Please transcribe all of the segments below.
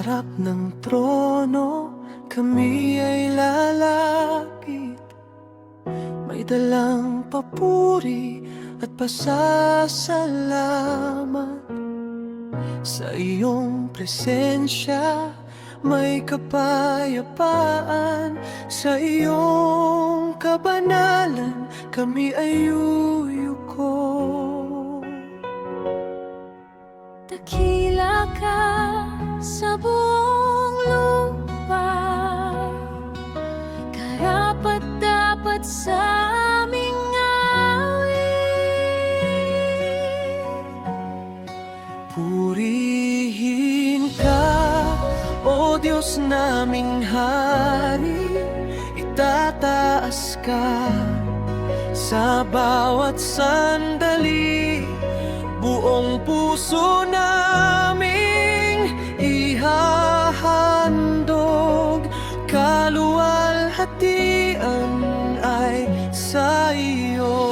harap ng trono kami ay lalapit, may dalang papuri at pasasalamat. Sa iyong presensya may kapayapaan, sa iyong kabanalan kami ay yuyuko. Dakila ka sa buong lupa, karapat-dapat sa aming awit. Purihin ka, O Diyos naming Hari, itataas ka sa bawat sandali. Buong puso naming ihahandog, kaluwalhatian ay sa iyo.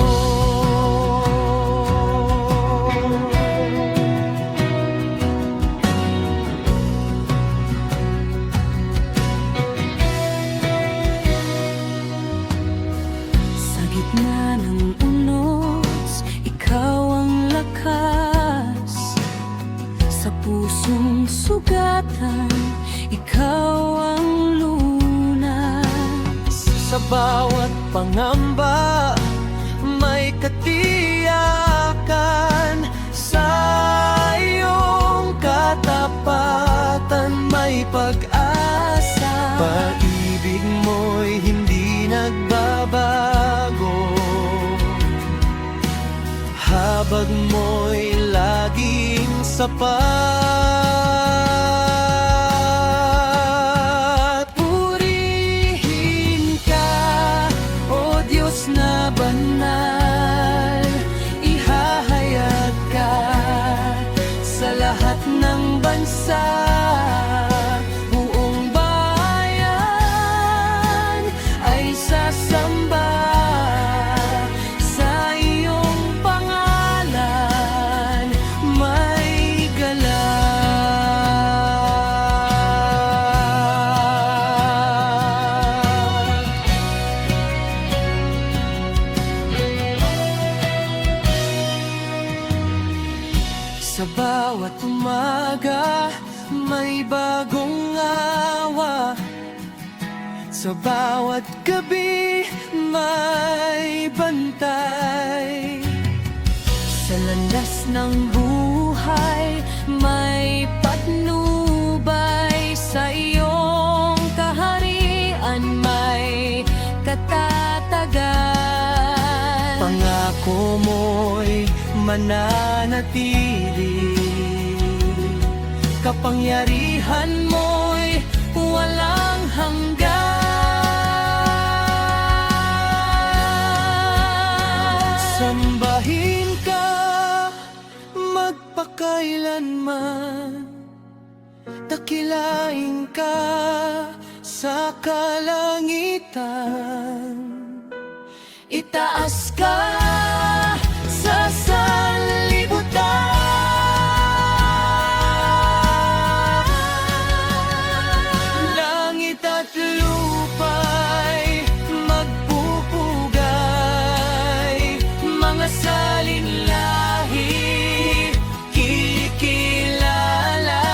Sa gitna ng unos, ikaw ang lakas. Sa pusong sugatan, ikaw ang lunas. Sa bawat pangamba may katiyakan, sa iyong katapatan may pag-asa. Pag-ibig mo'y hindi nagbabago, habag mo'y laging sapat. Purihin ka, O Diyos na banal, ihahayag ka sa lahat ng bansa. Buong bayan ay sasamba sa iyong pangalan, may galak. Sa bawat umaga may bagong awa, sa bawat gabi may bantay. Sa landas ng buhay may patnubay, sa iyong kaharian may katatagan. Pangako mo'y mananatili, kapangyarihan mo'y walang hanggan. Sambahin ka magpakailanman, dakilain ka sa kalangitan, itaas ka sa sanlibutan. Langit at lupa'y magpupugay, mga salinlahi kikilala,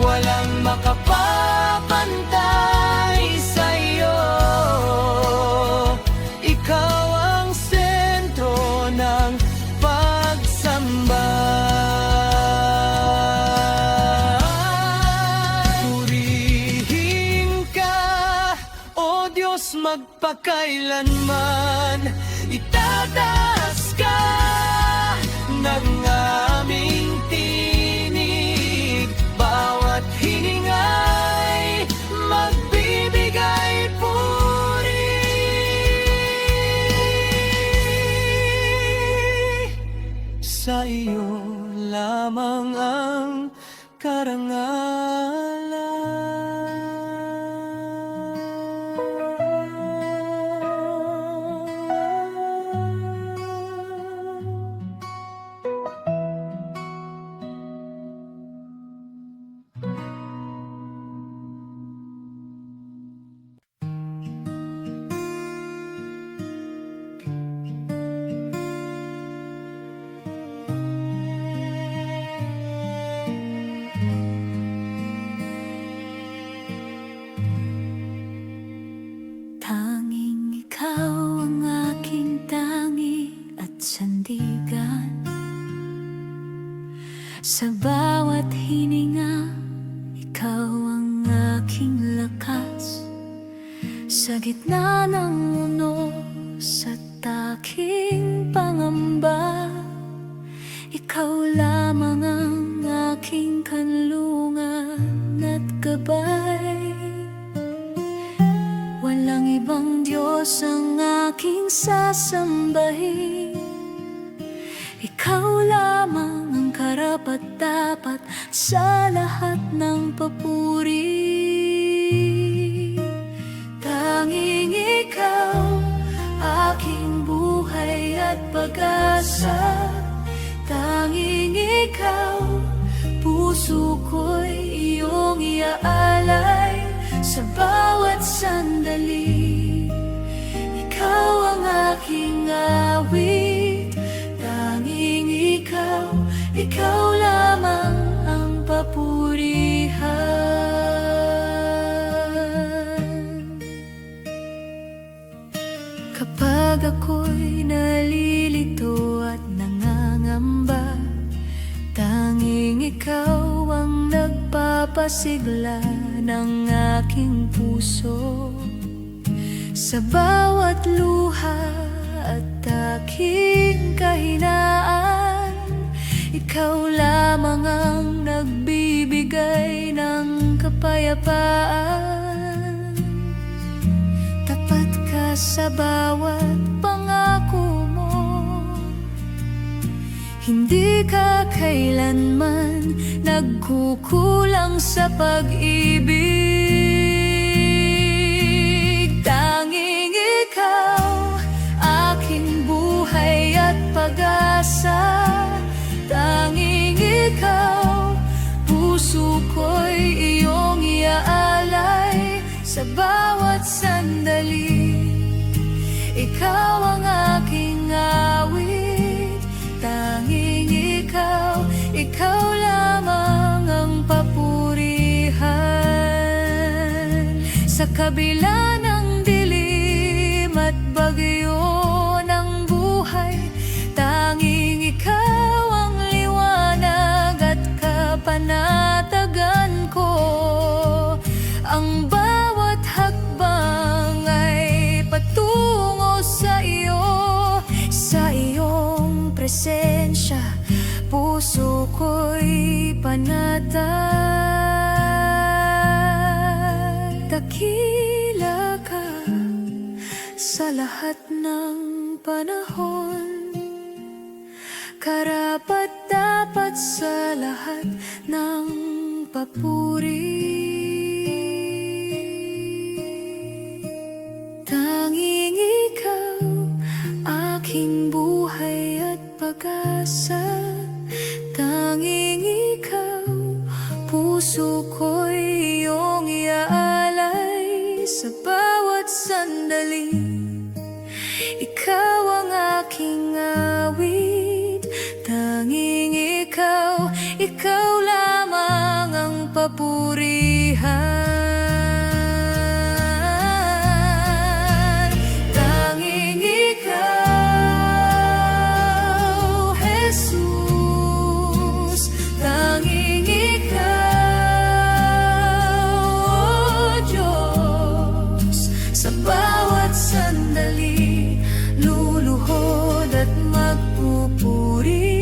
walang makapapantay sa iyo. Ikaw ang sentro ng pagsamba. Purihin ka, O Diyos magpakailanman, itataas ka ng aming tinig. Bawat hiningay magbibigay puri. Sa iyo lamang ang karangalan. Sa bawat hininga, ikaw ang aking lakas. Sa gitna ng unos at aking pangamba, ikaw lamang ang aking kanlungan at gabay. Walang ibang Diyos ang aking sasambahin. Ikaw lamang ang karapat-dapat sa lahat ng papuri. Tanging ikaw, aking buhay at pag-asa. Tanging ikaw, puso ko'y iyong iaalay. Sa bawat sandali, ikaw ang aking awit. Tanging ikaw, ikaw lamang ang papurihan. Kapag ako'y nalilito at nangangamba, tanging ikaw ang nagpapasigla ng aking puso. Sa bawat luha at aking kahinaan, ikaw lamang ang nagbibigay ng kapayapaan. Tapat ka sa bawat pangako mo, hindi ka kailanman nagkukulang sa pag-ibig. Tanging ikaw, aking buhay at pag-asa. Tanging ikaw, puso ko'y iyong iaalay. Sa bawat sandali, ikaw ang aking awit. Tanging ikaw, ikaw lamang ang papurihan. Sa kabila ng dilim at bagyo ng buhay, tanging ikaw ang liwanag at kapanatagan ko. Ang bawat hakbang ay patungo sa iyo. Sa iyong presensya, puso ko'y panatag. Dakila ka sa lahat ng panahon, karapat-dapat sa lahat ng papuri. Tanging ikaw, aking buhay at pag-asa. Tanging ikaw, puso ko'y iyong iaalay. Sa bawat sandali, ikaw ang aking awit. Tanging ikaw, ikaw lamang ang papurihan. Tanging ikaw, Jesus. Tanging ikaw, oh Diyos. Sa bawat sandali, luluhod at magpupuri.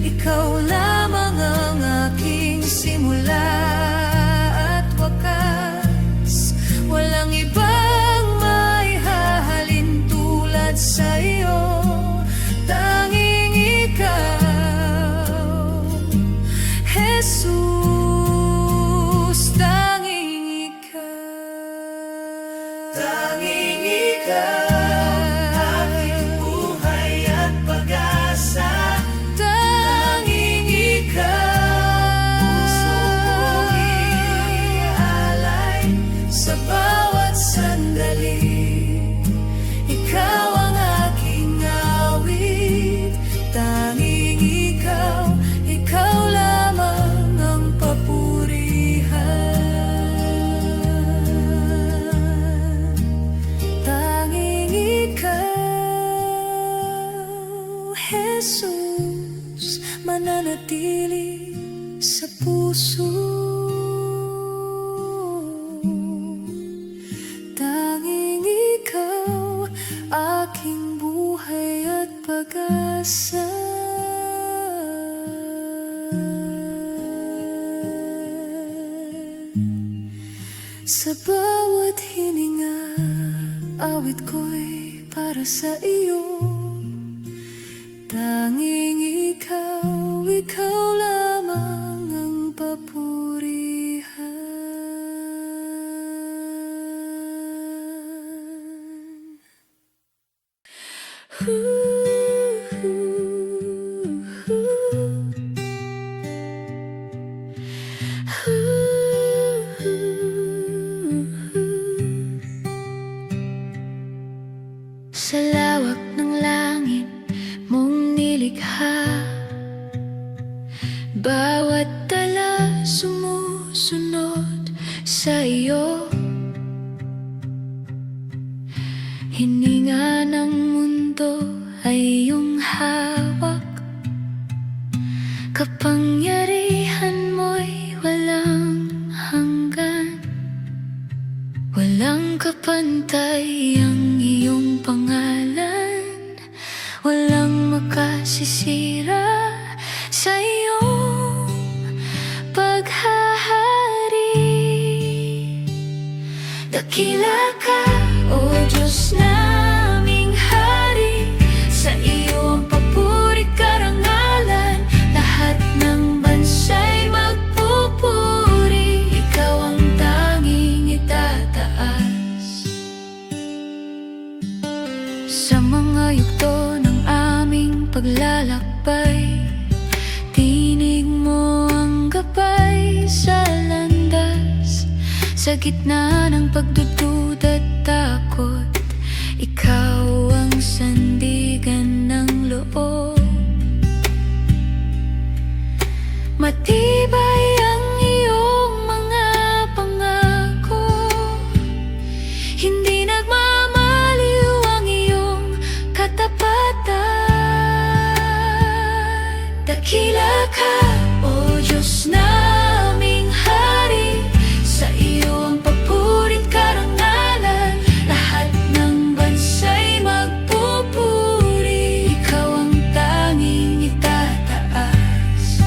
Ikaw lamang ang aking simula pag-asa. Sa bawat hininga, awit ko'y para sa iyo. Tanging ikaw, ikaw lamang ang Sa lawak ng langit mong nilikha, bawat tala sumusunod sa iyo. Hininga ng mundo ay iyong hawak, kapangyarihan mo'y walang hanggan. Walang kapantay ang iyong pangalan, walang makasisira sa iyong paghahari. Dakila ka, O Diyos naming Hari, sa iyo ang papuri karangalan. Lahat ng bansa'y magpupuri, ikaw ang tanging itataas. Sa mga yugto ng aming paglalakbay, tinig mo ang gabay sa landas. Sa gitna ng pagdududa at takot, ikaw ang sandigan ng loob. Matibay ang iyong mga pangako, hindi nagmamaliw ang iyong katapatan. Dakila ka, O Diyos naming Hari, sa iyo ang papuri't karangalan. Lahat ng bansa'y magpupuri, ikaw ang tanging itataas.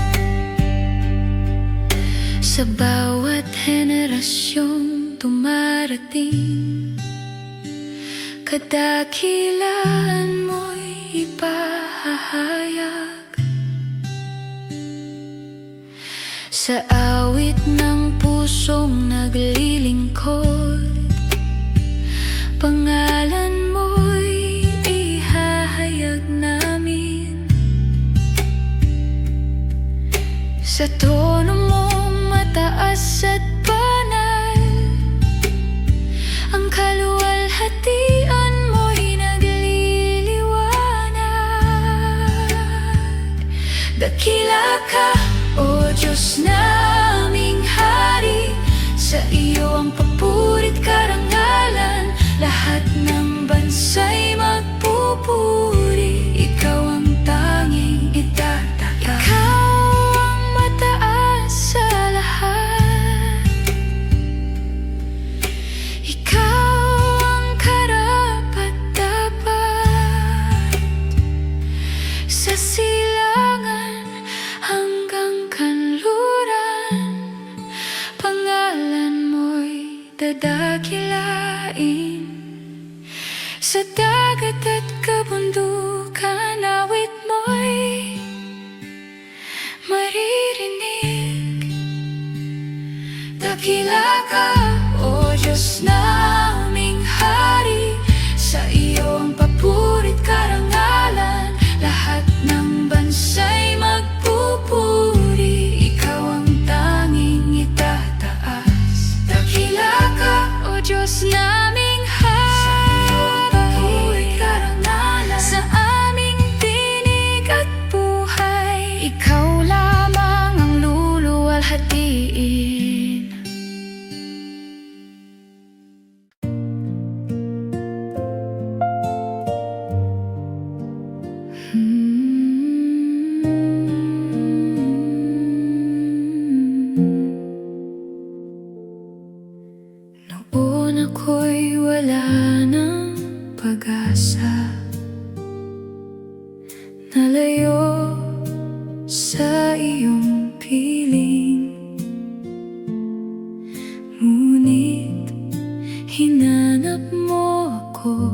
Sa bawat henerasyon dumarating, kadakilaan mo'y ipahahayag. Sa awit ng pusong naglilingkod, pangalan mo'y ihahayag namin. Sa tono mong mataas at banal, ang kaluwalhatian mo'y nagliliwanag. Dakila ka, O Diyos naming Hari, sa iyo ang papuri't karangalan. Lahat ng bansa'y magpupuri, ikaw ang tanging itataas. Ikaw ang mataas sa lahat, ikaw ang karapat-dapat. Sa silangan hanggang kanluran, pangalan mo'y dadakilain. Sa dagat at kabundukan, awit mo'y maririnig. Dakila ka, O Diyos naming Hari, sa iyo ang papuri't karangalan. Lahat ng bansa'y magpupuri, ikaw ang tanging itataas. Dakila ka, O Diyos naming Hari, sa aming tinig at buhay, ikaw lamang ang luluwalhatiin. Noon ako'y wala ng pag-asa, Malayo sa iyong piling, ngunit hinanap mo ako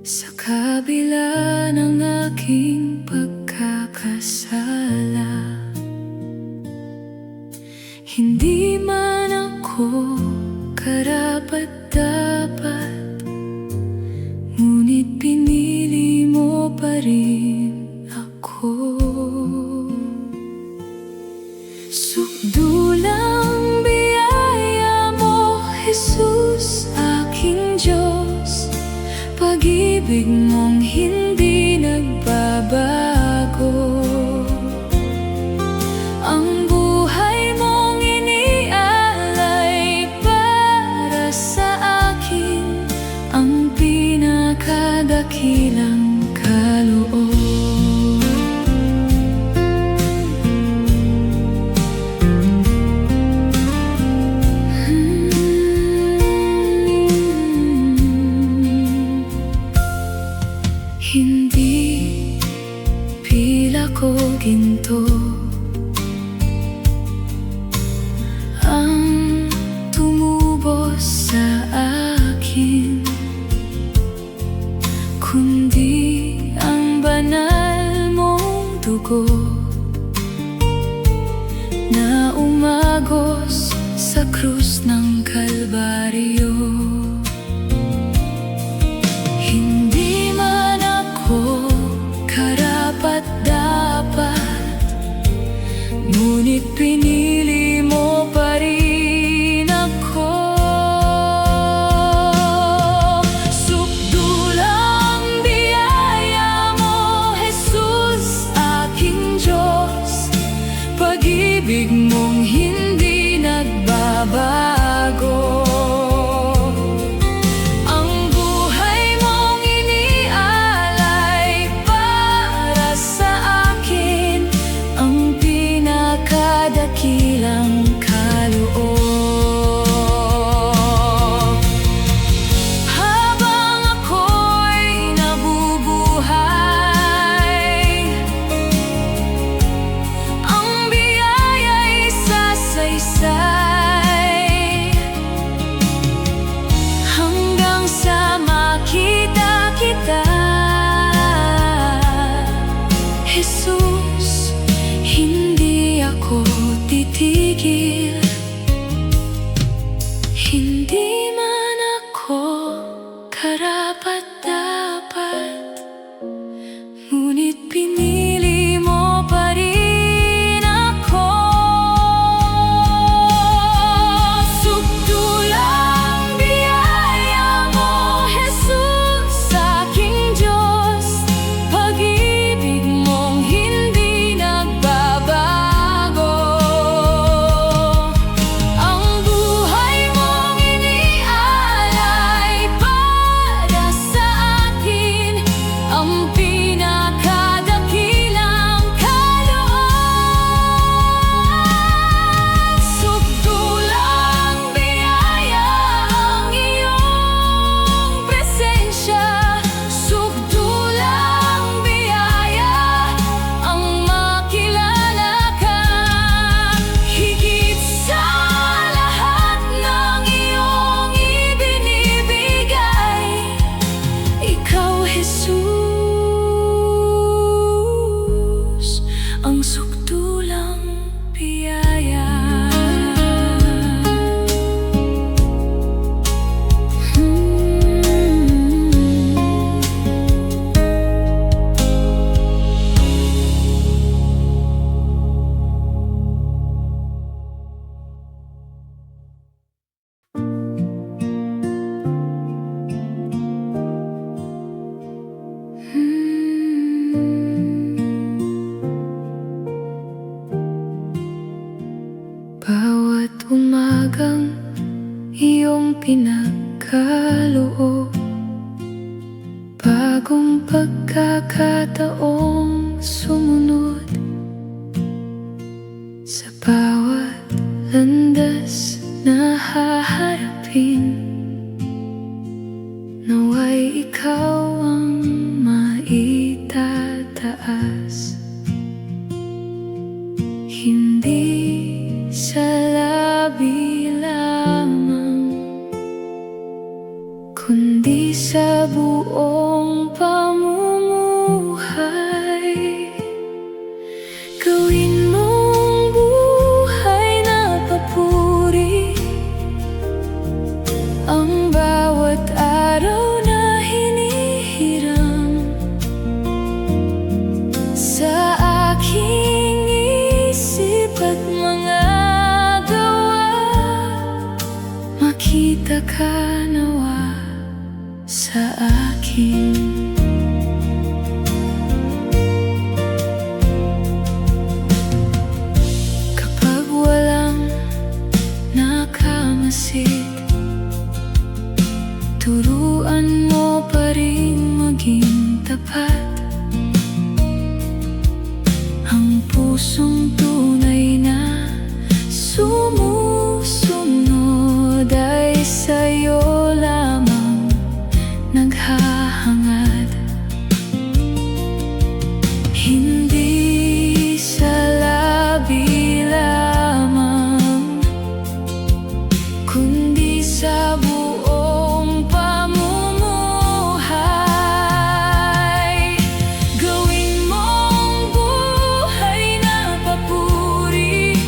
sa kabila ng aking pagkakasala. Hindi man ako karapat-dapat, ngunit pinili mo pa rin ako. Sukdulang biyaya mo, Jesus, aking Diyos. Pag-ibig mong hindi nagbabago. Ang buhay mong inialay para sa akin, ang pinakadakilang kaloob. Hindi pila ko ginto ang tumubos sa akin, kundi ang banal mong dugo na umagos sa krus ng Kalbaryo. Hindi man ako karapat-dapat, ngunit pinili mo pa rin ako. Sukdulang biyaya mo, Jesus, aking Diyos. Pag-ibig mong hindi nagbabago. Ang buhay mong inialay para sa akin, ang pinakadakilang kaloob. Habang ako'y nabubuhay, ang biyaya'y sasaysay, hanggang sa makita kita. Jesus, hindi ako titigil. Hindi man ako karapat-dapat, ngunit pinili mo pa rin ako. Sukdulang biyaya mo, Jesus, aking Diyos. Pag-ibig mong hindi nagbabago. Ang buhay mong inialay para sa akin, ang pinakadakilang kaloob. Sukdulang biyaya ang iyong presensya. Sukdulang biyaya ang makilala ka. Higit sa lahat ng iyong ibinibigay, ikaw, Jesus, ang sukdulang biyaya. Bawat umagang iyong pinagkaloob, bagong pagkakataong sumunod. Sa bawat landas na haharapin, naway ikaw ang maitag. labi lamang, kundi sa buong pamumuhay. Gawin mong buhay na papuri ang bawat araw na hinihiram. Sa aking isip at mga gawa, makita ka nawa sa akin. Kapag walang nakamasid, turuan mo pa rin maging tapat. Ang pusong tunay na sumusunod ay sa'yo lamang naghahangad. Hindi sa labi lamang, kundi sa buong pamumuhay. Gawin mong buhay na papuri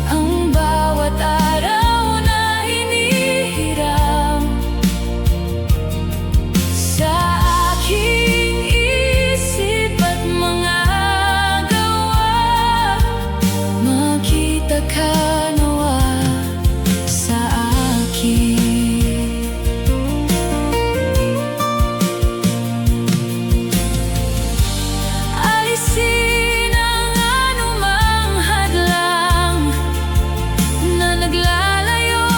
ang bawat araw na hinihiram. Sa aking isip at mga gawa, makita ka nawa sa akin. Alisin ang anumang hadlang na naglalayo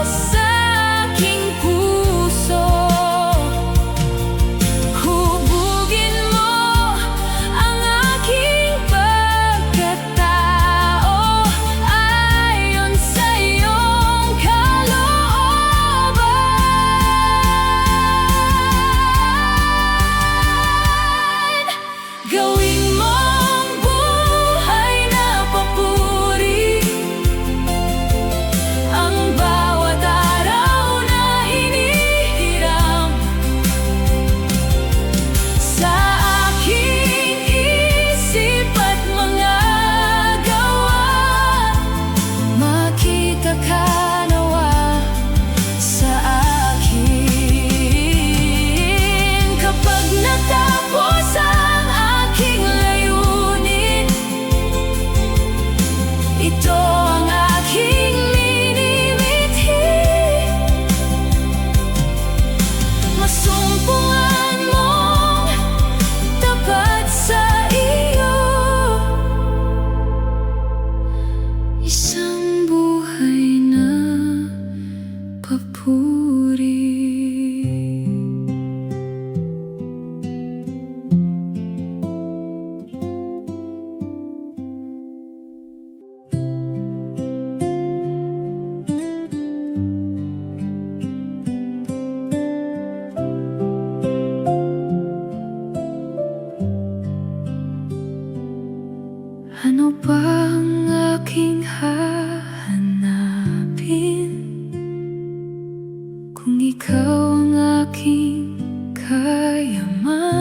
sa aking puso. Hubugin mo ang aking pagkatao ayon sa iyong kalooban. Gawin mong buhay na papuri ang bawat araw na hinihiram. Sa aking isip at mga gawa, makita ka nawa sa akin. Kapag natapos ang aking layunin, ito ang aking minimithi. Masumpungan mong tapat sa iyo, isang buhay na papuri. Ano ba ang aking hahanapin kung ikaw ang aking kayamanan?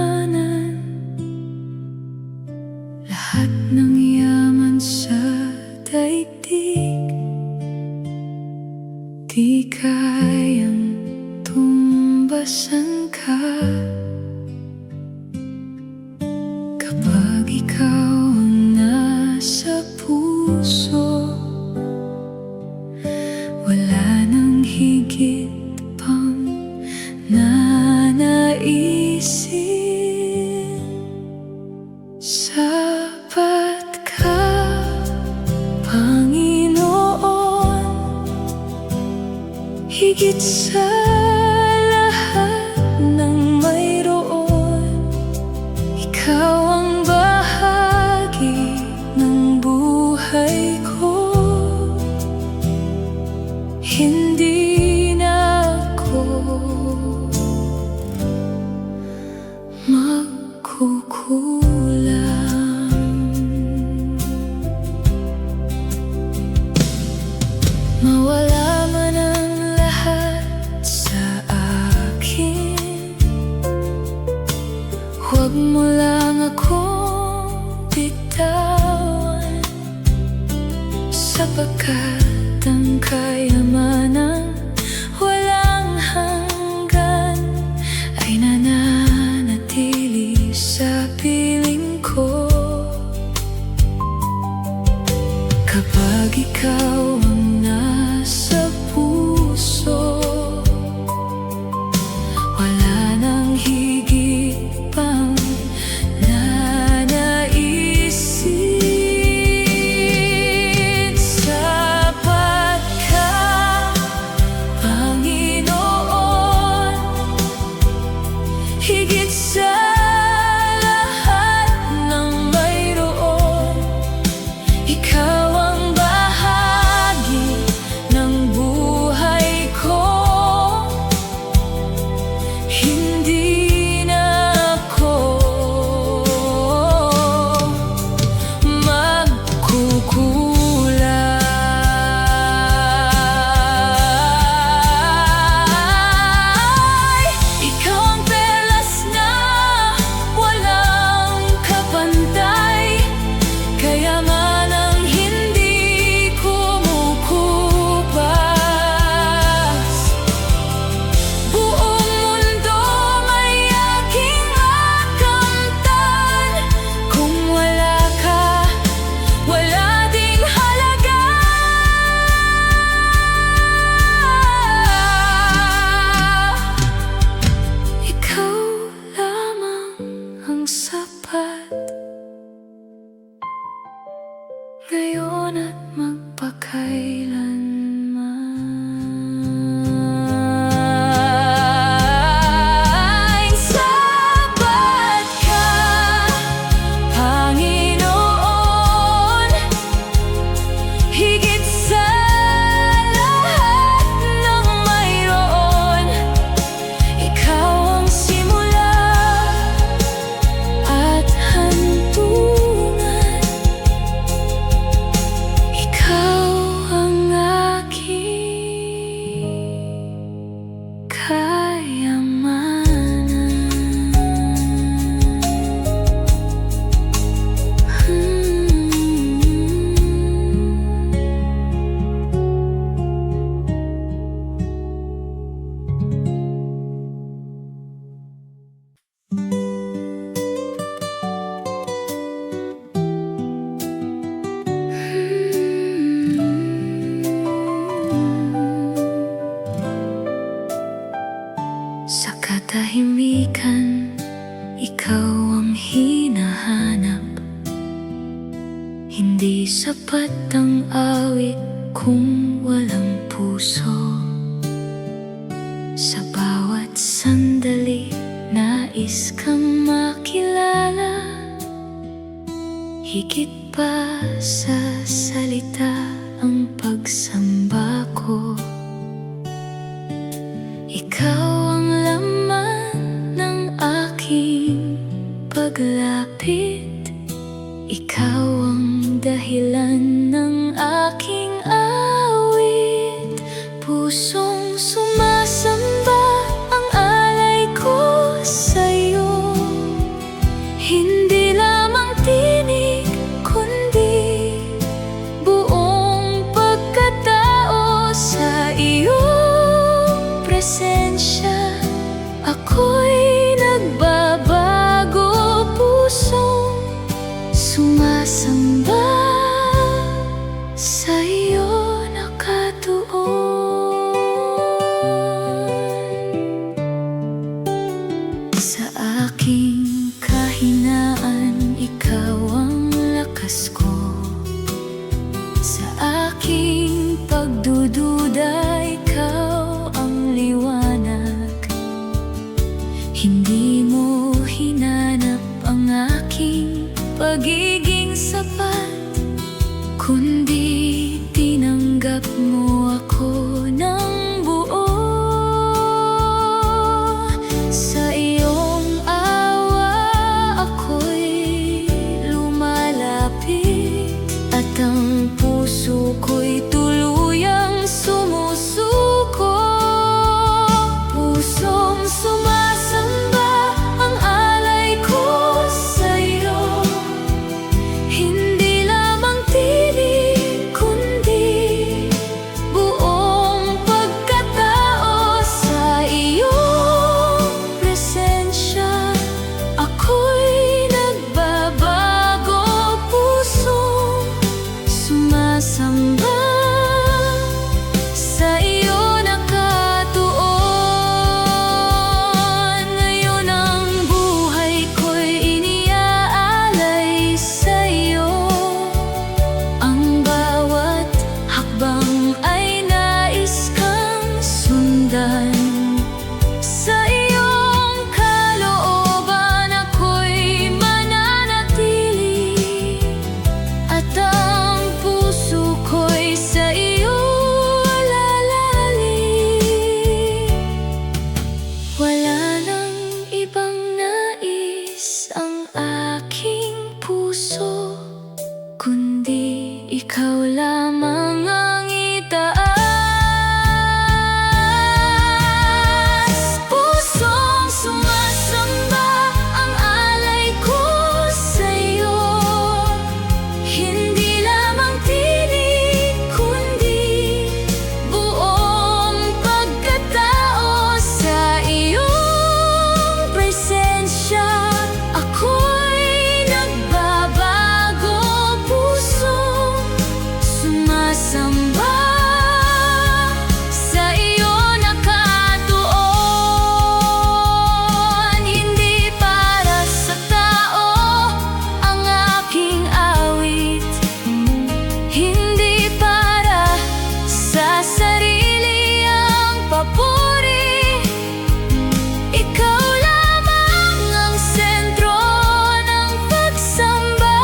Lahat ng yaman sa daigdig di kayang tumbasan ka. Kapag ikaw ang nasa puso, wala nang higit pang nanaisin. Sapat ka, Panginoon, higit sa lahat ng mayroon. Ikaw ang bahagi ng buhay ko. Hindi na ako magkukulang. Mawala man ang lahat sa akin, huwag mo lang akong bitawan, sapagkat ang kayamanang walang hanggan ay nananatili sa piling ko. Kapag ikaw ang nasa puso, wala nang higit pang nanaisin. Sapat ka, Panginoon, higit sa lahat ng mayroon. Ikaw ang bahagi ng buhay ko, hindi na ako magkukulay. Ikaw ang perlas na walang kapantay, kayaman ang hindi kumukupas. Buong mundo may aking makamtan, kung wala ka, wala ding halaga. Ikaw lamang ang sapat, ngayon at magpakailanman. Sapat ka, Panginoon, higit sa lahat ng mayroon. Ikaw ang simula at hantungan, ikaw ang aking kayamanan. Sa katahimikan, ikaw ang hinahanap. Hindi sapat ang awit kung walang puso. Sa bawat sandali, nais kang makilala, higit pa sa salita ang pagsamba ko. Ikaw ang laman ng aking paglapit, ikaw ang dahilan ng aking awit. Pusong sumasamba ang alay ko sa'yo, hindi lamang tinig kundi buong pagkatao. Sa iyong presensya ako'y nagbabago, pusong sumasamba sa iyo nakatuon. Sa aking kahinaan, ikaw ang lakas ko. Sa aking pagdududa, ikaw ang liwanag. Hindi mo hinanap ang aking pagiging sapat, kundi tinanggap mo ako ng buo. Sa iyong awa ako'y lumalapit, at ang puso ko'y tuluyang sumasamba sa iyo nakatuon. Ngayon ang buhay ko'y iniaalay sa iyo. Ang bawat hakbang ay nais kang sundan. Sa iyong kalooban ako'y mananatili, at ang puso ko'y sa iyo lalali. Wala nang ibang nais ang aking puso, kundi ikaw lamang ang itaas. Pusong sumasamba, ang alay ko sa'yo. Hindi lamang tinig, kundi buong pagkatao. Sa iyong presensya ako'y nagbabago. Pusong sumasamba sa iyo nakatuon. Hindi para sa tao ang aking awit, hindi para sa sarili ang papuri. Ikaw lamang ang sentro ng pagsamba.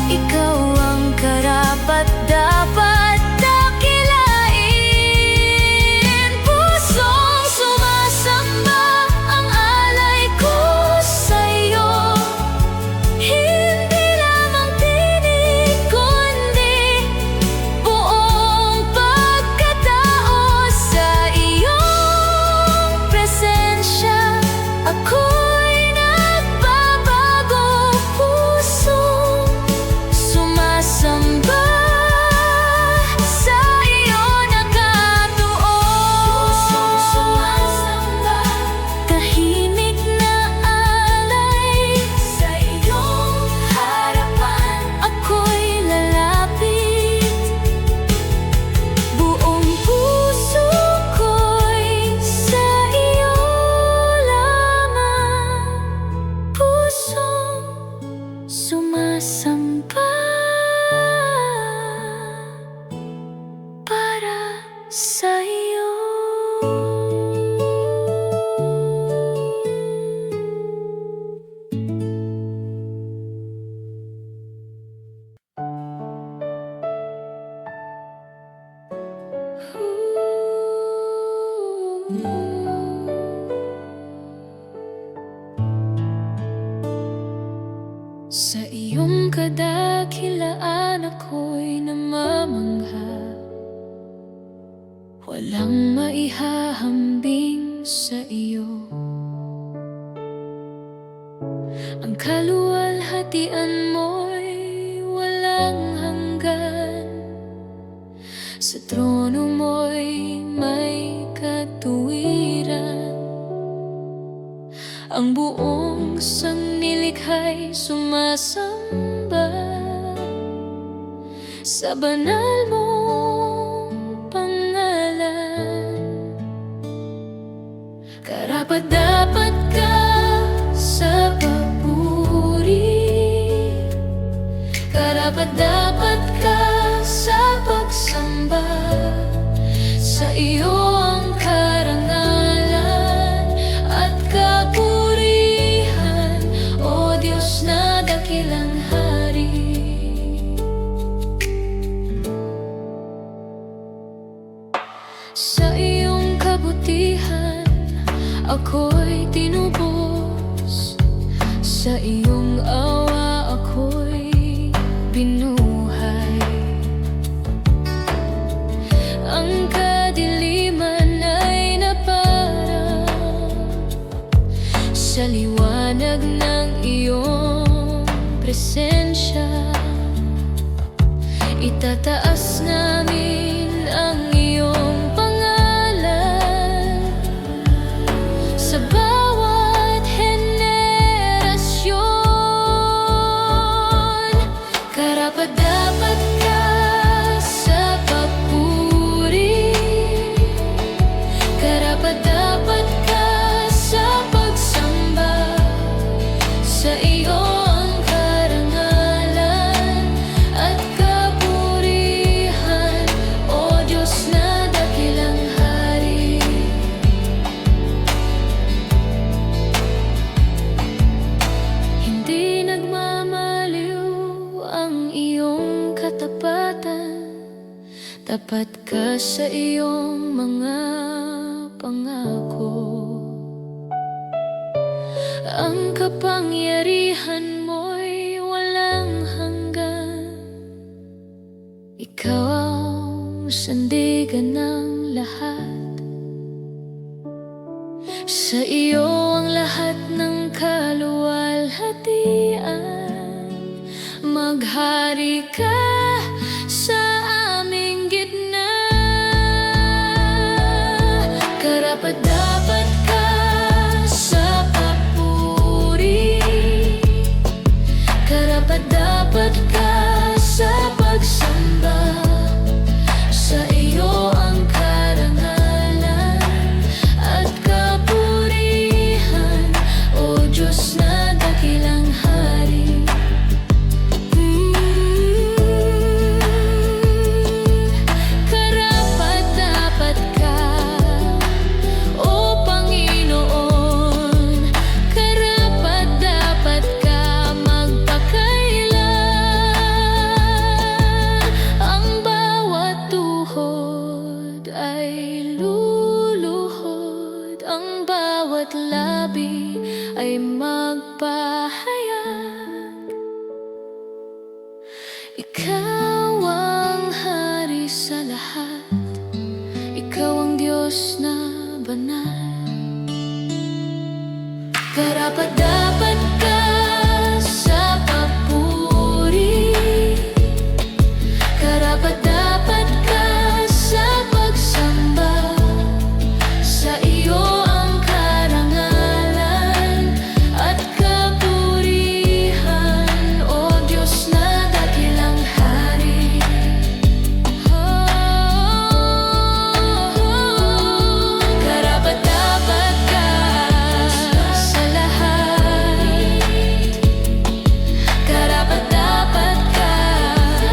Ikaw ang karapat-dapat dakilain. Pusong sumasamba, ang alay ko sa'yo. Hindi lamang tinig, kundi buong pagkatao. Sa iyong presensya ako'y nagbabago. Pusong sumasamba sa iyo nakatuon. Pusong sumasamba, tahimik na alay sa iyong harapan. Ako'y lalapit, buong puso ko'y sa iyo lamang. Pusong sumasamba para sa iyo. Sa iyong kadakilaan ako'y namamangha. Walang maihahambing sa iyo. Ang kaluwalhatian mo'y walang hanggan. Sa trono mo'y may katuwiran. Ang buong sanglilikha'y sumasamba sa banal mong pangalan. Karapat-dapat ka sa papuri, karapat-dapat ka sa pagsamba. Sa iyo ang karangalan at kapurihan, O Diyos na dakilang hari. Sa iyong kabutihan ako'y tinubos, sa iyong awa ako'y binuhay. Ang kadiliman ay naparang sa liwanag ng iyong presensya. Itataas namin ang iyong pangalan sa bawat henerasyon. Karapat-dapat Karapat-dapat ka sa papuri, karapat-dapat ka sa pagsamba. Sa iyo ang karangalan at kapurihan, O Diyos na dakilang hari. Hindi nagmamaliw ang iyong katapatan, tapat ka sa iyong mga pangako. Ang kapangyarihan mo'y walang hanggan, ikaw ang sandigan ng lahat. Sa iyo ang lahat ng kaluwalhatian, maghari ka sa aming gitna. Karapat-dapat ka sa papuri, karapat-dapat ka sa pagsamba. Sa iyo ang karangalan at kapurihan, O Diyos na dakilang hari. Karapat-dapat ka, O Panginoon, karapat-dapat ka magpakailan. Ang bawat tuhod ay luluhod, ang bawat labi ay magpahayag. Ikaw ang hari sa lahat, ikaw ang Diyos na banal. Karapat-dapat ka sa papuri, karapat-dapat ka sa pagsamba. Sa iyo ang karangalan at kapurihan, O Diyos na dakilang hari. Karapat-dapat ka sa lahat, karapat-dapat ka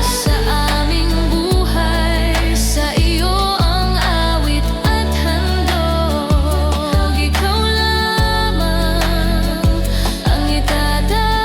sa aming buhay. Sa iyo ang awit at handog, ikaw lamang ang itataas.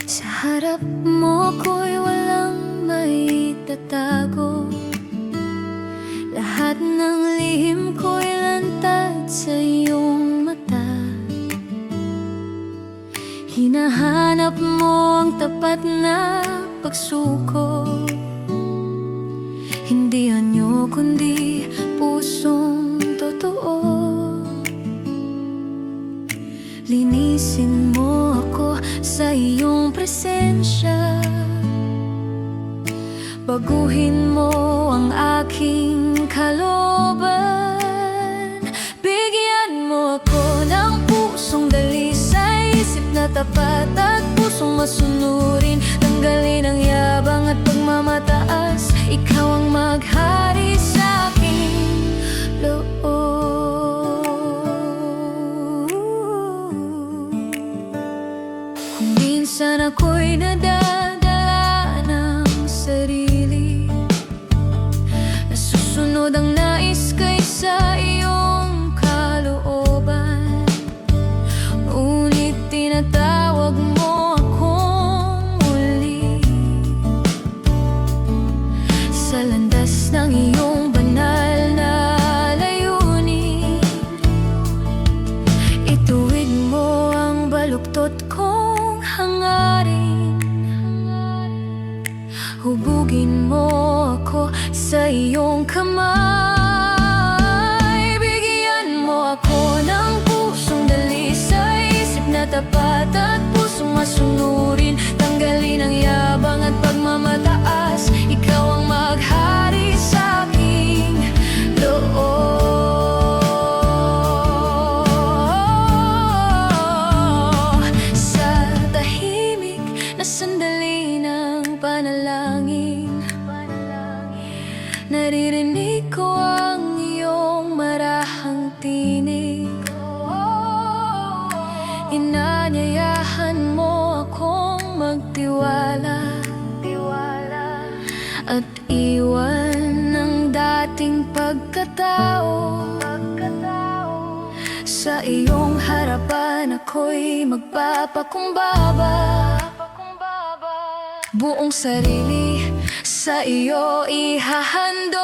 Sa harap mo ko'y walang maitatago, lahat ng lihim ko'y lantad sa iyong mata. Hinahanap mo ang tapat na pagsuko, hindi anyo kundi pusong totoo. Linisin mo ako sa iyong presensya, baguhin mo ang aking kalooban. Bigyan mo ako ng pusong dalisay, isip na tapat at pusong masunurin. Tanggalin ang yabang at pagmamataas, ikaw ang maghari sa aking loob. Kung minsan ako'y nadadala ng sarili, nasusunod ang nais kaysa iyong kalooban, ngunit tinatawag mo akong muli sa landas ng iyong banal na layunin. Ituwid mo ang baluktot kong hangarin, hubugin mo ako sa iyong kamay. Bigyan mo ako ng masunurin. Tanggalin ang yabang at pagmamataas. Ikaw ang maghari sa aking loob. Sa tahimik na sandali ng panalangin, naririnig ko ang iyong marahang tinig. Inanyayahan mo akong magtiwala at iwan ng dating pagkatao. Sa iyong harapan ako'y magpapakumbaba. Buong sarili sa iyo ihahandog.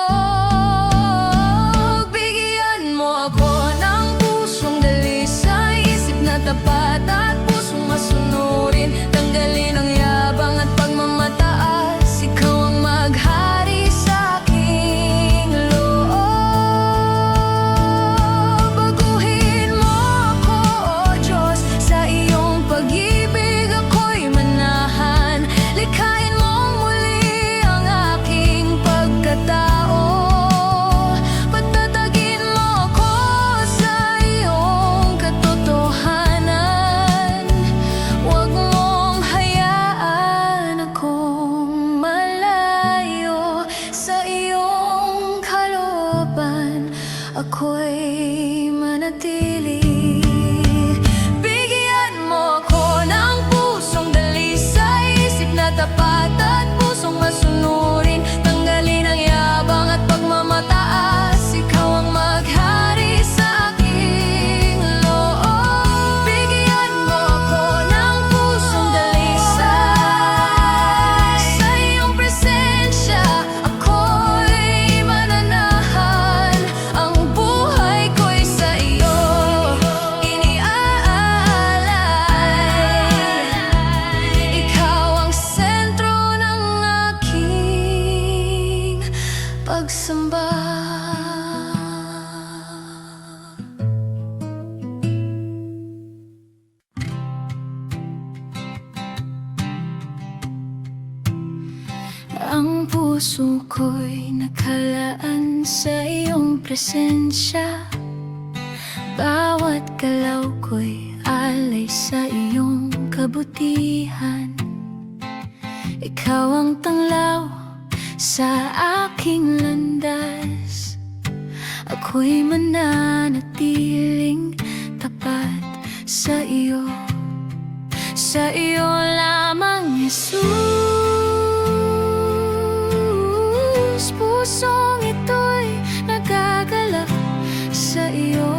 Bigyan mo ako ng pusong dalisay, isip na tapat at pusong masunurin. Tanggalin ang yabang at pagmamataas. Ikaw ang maghari sa aking loob. Baguhin mo ako, O Diyos, sa iyong pag-ibig ako'y manahan. Likhain mong muli ang aking pagkatao. Pagtatagin mo ako sa iyong katotohanan. Huwag mong hayaan akong malayo sa iyong kalooban. Ako'y manatili. Bigyan mo ako ng pusong dalisay, isip na tapat at pusong masunurin. Tanggalin ang yabang at pagmamataas. Ikaw ang maghari sa aking loob. Bigyan mo ako ng pusong dalisay, sa iyong presensya ako'y mananahan. Ang buhay ko'y sa iyo iniaalay. Ikaw ang sentro ng aking pagsamba. Ang puso ko'y nakalaan sa iyong presensya. Bawat galaw ko'y alay sa iyong kabutihan. Ikaw ang tanglaw sa aking landas. Ako'y mananatiling tapat sa iyo. Sa iyo lamang, Jesus. Pusong ito'y nagagalak sa iyo.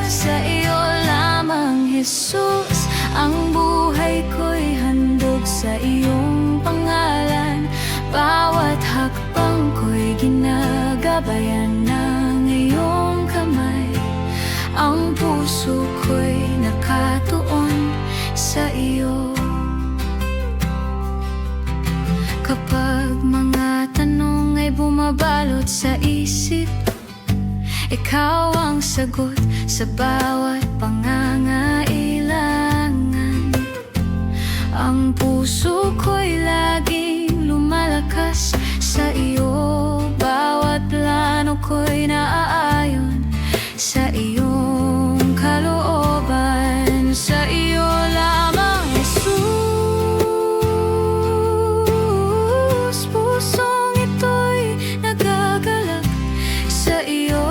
Sa iyo lamang, Jesus. Ang buhay ko'y handog sa iyong pangalan. Bawat hakbang ko'y ginagabayan ng iyong kamay. Ang puso ko'y nakatuon sa iyo. Kapag mga tanong ay bumabalot sa isip, ikaw ang sagot sa bawat pangangailangan. Ang puso ko'y laging lumalakas sa iyo. Bawat plano ko'y naaayon sa iyong kalooban. Sa iyo lamang, Jesus. Pusong ito'y nagagalak sa iyo.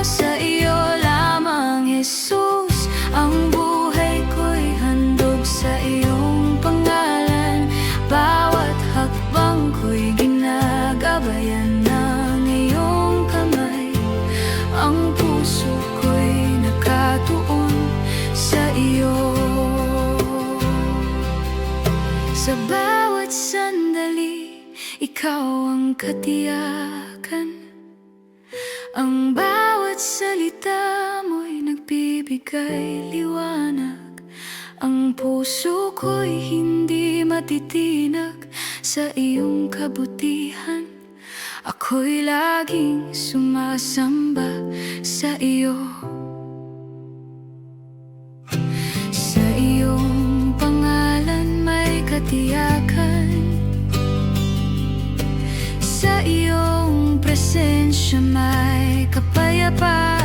Sa iyo lamang, Jesus. Ang buhay ko'y handog sa iyong pangalan. Bawat hakbang ko'y ginagabayan ng iyong kamay. Ang puso ko'y nakatuon sa iyo. Sa bawat sandali, ikaw ang katiyakan. Ang bawat salita mo'y nagbibigay liwanag. Ang puso ko'y hindi matitinag sa iyong kabutihan. Ako'y laging sumasamba sa iyo. siya may kapayapaan.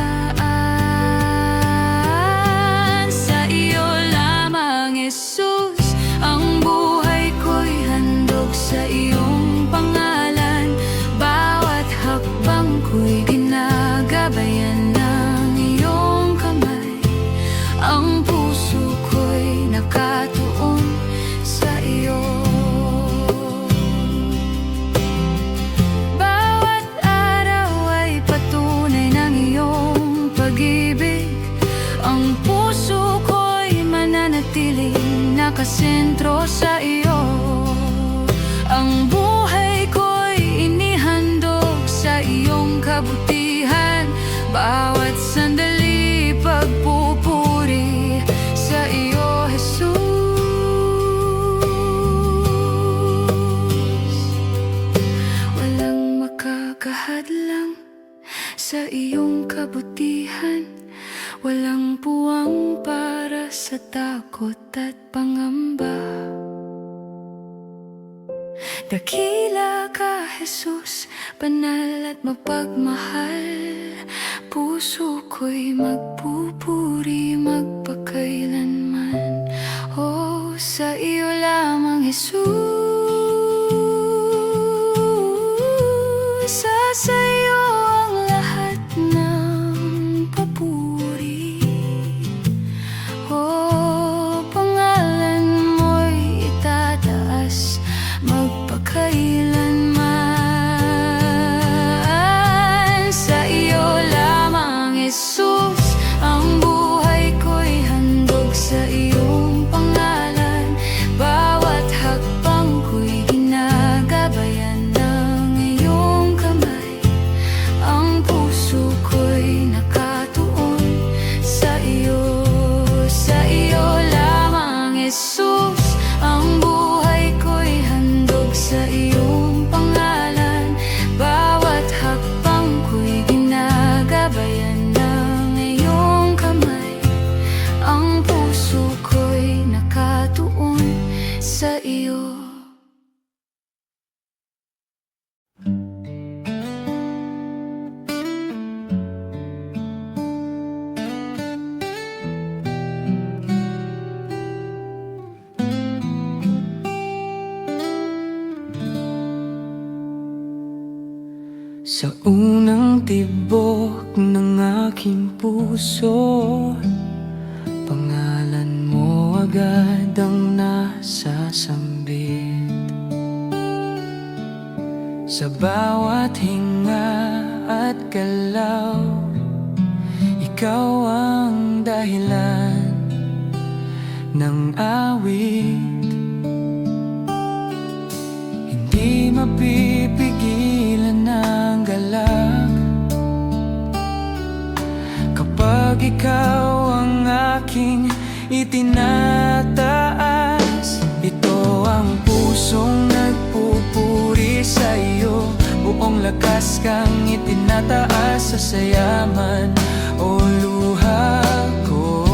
Sa iyo lamang, Jesus, ang buhay ko'y handog sa iyong pangalan. Bawat hakbang ko'y ginagabayan ng iyong kamay. Ang puso ko'y nakatuon sa iyo. Bawat araw ay patunay ng iyong pag-ibig. Ang puso ko'y mananatiling nakasentro sa iyo. Ang buhay ko'y inihandog sa iyong kabutihan. Bawat sandali pagpupuri sa iyo, Jesus. Walang makakahadlang sa iyong kabutihan. Walang puwang para sa takot at pangamba. Dakila ka, Jesus, banal at mapagmahal. Puso ko'y magpupuri magpakailanman. Oh, sa iyo lamang, Jesus. Sa iyo ang lahat ng papuri. Oh, pangalan mo'y itataas magpakailanman. Sa iyo lamang, Jesus, ang buhay ko'y handog sa iyong pangalan. Bawat hakbang ko'y ginagabayan ng iyong kamay. Ang puso ko'y nakatuon sa iyo. Sa iyo lamang, Jesus, ang buhay ko'y handog sa iyong pangalan. Bawat hakbang ko'y ginagabayan ng iyong kamay. Ang puso ko'y nakatuon sa iyo. Sa unang tibok ng aking puso, pangalan mo agad ang nasasambit. Sa bawat hinga at galaw, ikaw ang dahilan ng awit. Hindi mapipigilan ng galak kapag ikaw ang aking itinataas. Ito ang pusong nagpupuri sa iyo. Buong lakas kang itinataas sa sayaman o luha ko.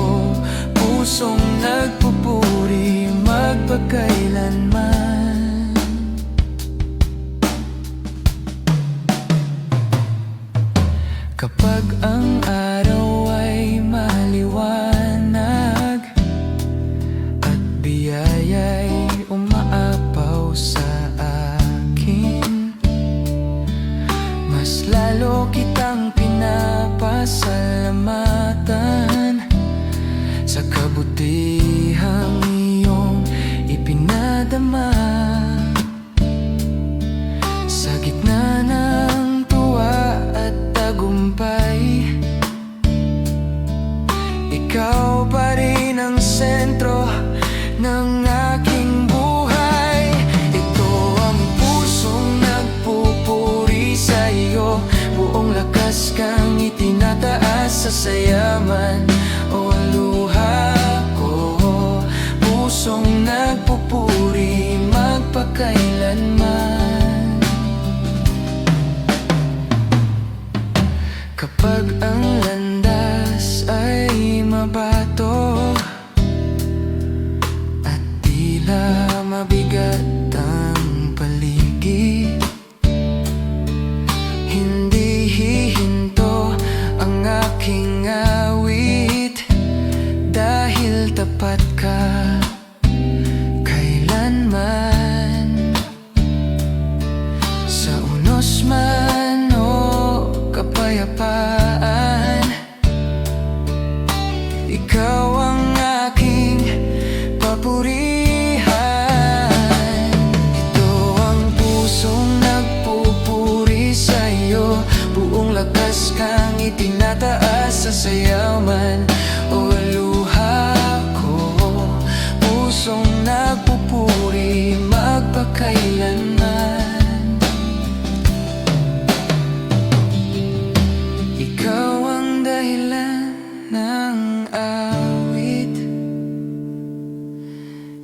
Pusong nagpupuri magpakailanman. Kapag ang araw ay maliwanag at biyaya'y umaapaw sa akin, mas lalo kitang pinapasalamatan sa kabutihang iyong ipinadama. Sa gitna ng tuwa at tagumpay, ikaw pa rin ang sentro ng aking buhay. Ito ang pusong nagpupuri sa iyo. Buong lakas kang itinataas sa sayaman o luha ko. Pusong nagpupuri magpakailanman. Kapag ang landas ay mabato at tila mabigat ang paligid, hindi itinataas sa sayaw man o luha ko. Pusong nagpupuri magpakailanman. Ikaw ang dahilan ng awit,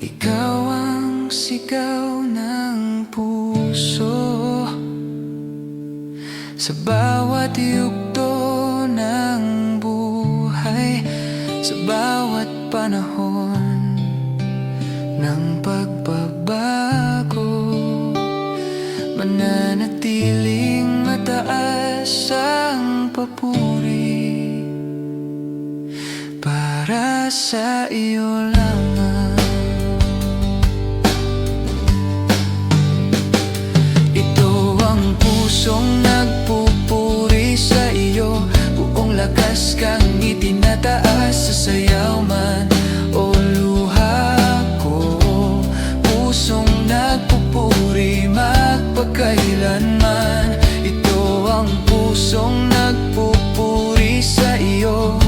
ikaw ang sigaw ng puso. Sa bawat yugto ng buhay, sa bawat panahon ng pagbabago, mananatiling mataas ang papuri para sa iyo lamang. Ito ang pusong nagpupuri sa iyo, buong lakas kang itinataas sa sayaw man o luha ko. Pusong nagpupuri magpakailanman. Ito ang pusong nagpupuri sa iyo,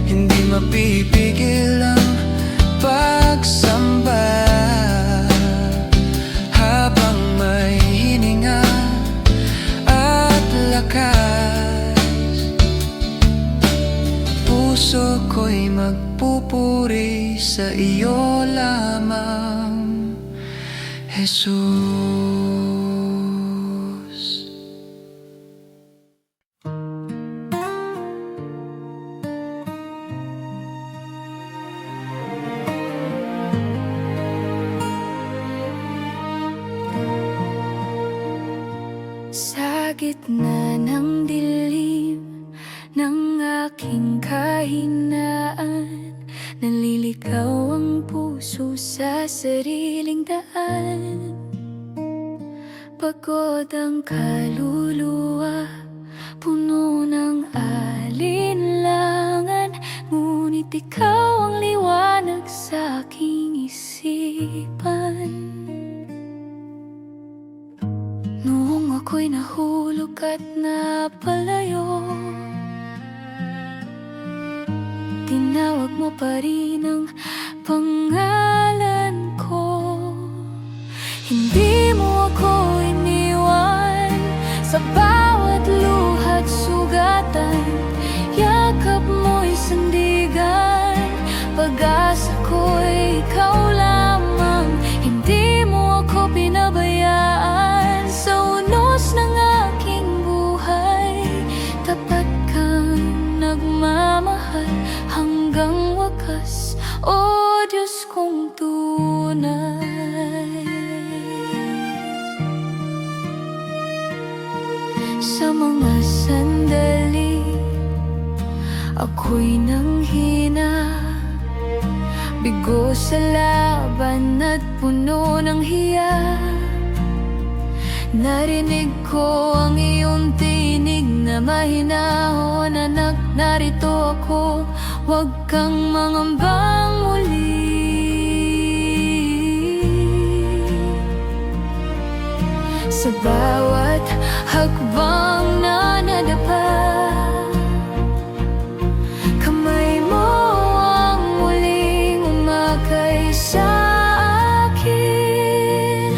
hindi mapipigil ang pagsamba. Habang may hininga at lakas, puso ko'y magpupuri sa iyo lamang, Jesus. Sa gitna ng dilim ng aking kahinaan, naliligaw ang puso sa sariling daan. Pagod ang kaluluwa, puno ng alinlangan, ngunit ikaw ang liwanag sa aking isipan. Noong ako'y nahulog at napalayo, tinawag mo pa rin ang pangalan ko. Hindi mo ako iniwan sa bawat luha't sugatan, yakap mo'y sandigan, pag-asa ko'y ikaw lamang. Hindi mo ako pinabayaan sa unos ng aking buhay, tapat kang nagmamahal hanggang wakas, o Diyos kong tunay. Sa mga sandali ako'y nanghina, bigo sa laban at puno ng hiya. Narinig ko ang iyong tinig na mahinahon, anak, narito ako, huwag kang mangambang muli. Sa bawat hakbang na nadapa, kamay mo ang muling umakay sa akin.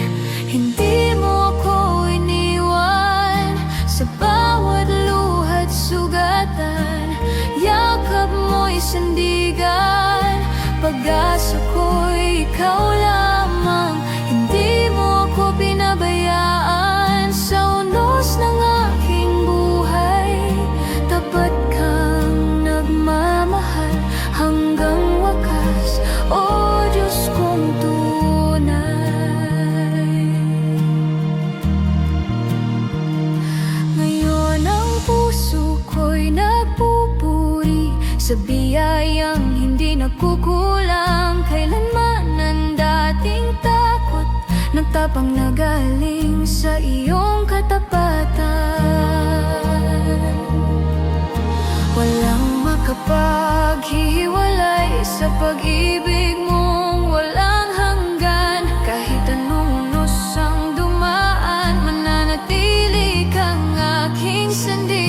Hindi mo ako iniwan sa bawat luha't sugatan, yakap mo'y sandigan, pag-asa ko'y ikaw lamang. Hindi mo ako pinabayaan sa unos ng aking buhay, tapat kang nagmamahal hanggang wakas, o Diyos kong tunay. Ngayon ang puso ko'y nagpupuri sa biyayang hindi nagkukulang kailanman. Ang dating takot, nagtapang na galing sa iyong katapatan. Walang makapaghiwalay sa pag-ibig mong walang hanggan. Kahit anong unos ang dumaan, mananatili kang aking sandigan.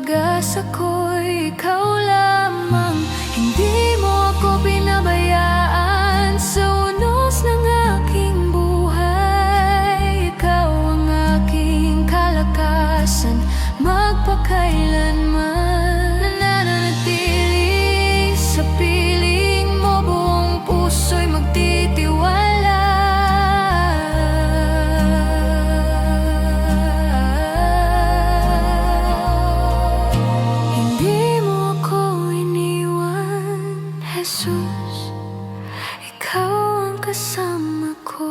wagas ako'y ikaw lamang. Hindi mo ako pinabayaan sa unos ng aking buhay. Ikaw ang aking kalakasan, magpakailanman. Nananatili sa piling mo, buong puso'y magtitiwala. Hindi mo ako iniwan, Jesus. Ikaw ang kasama ko.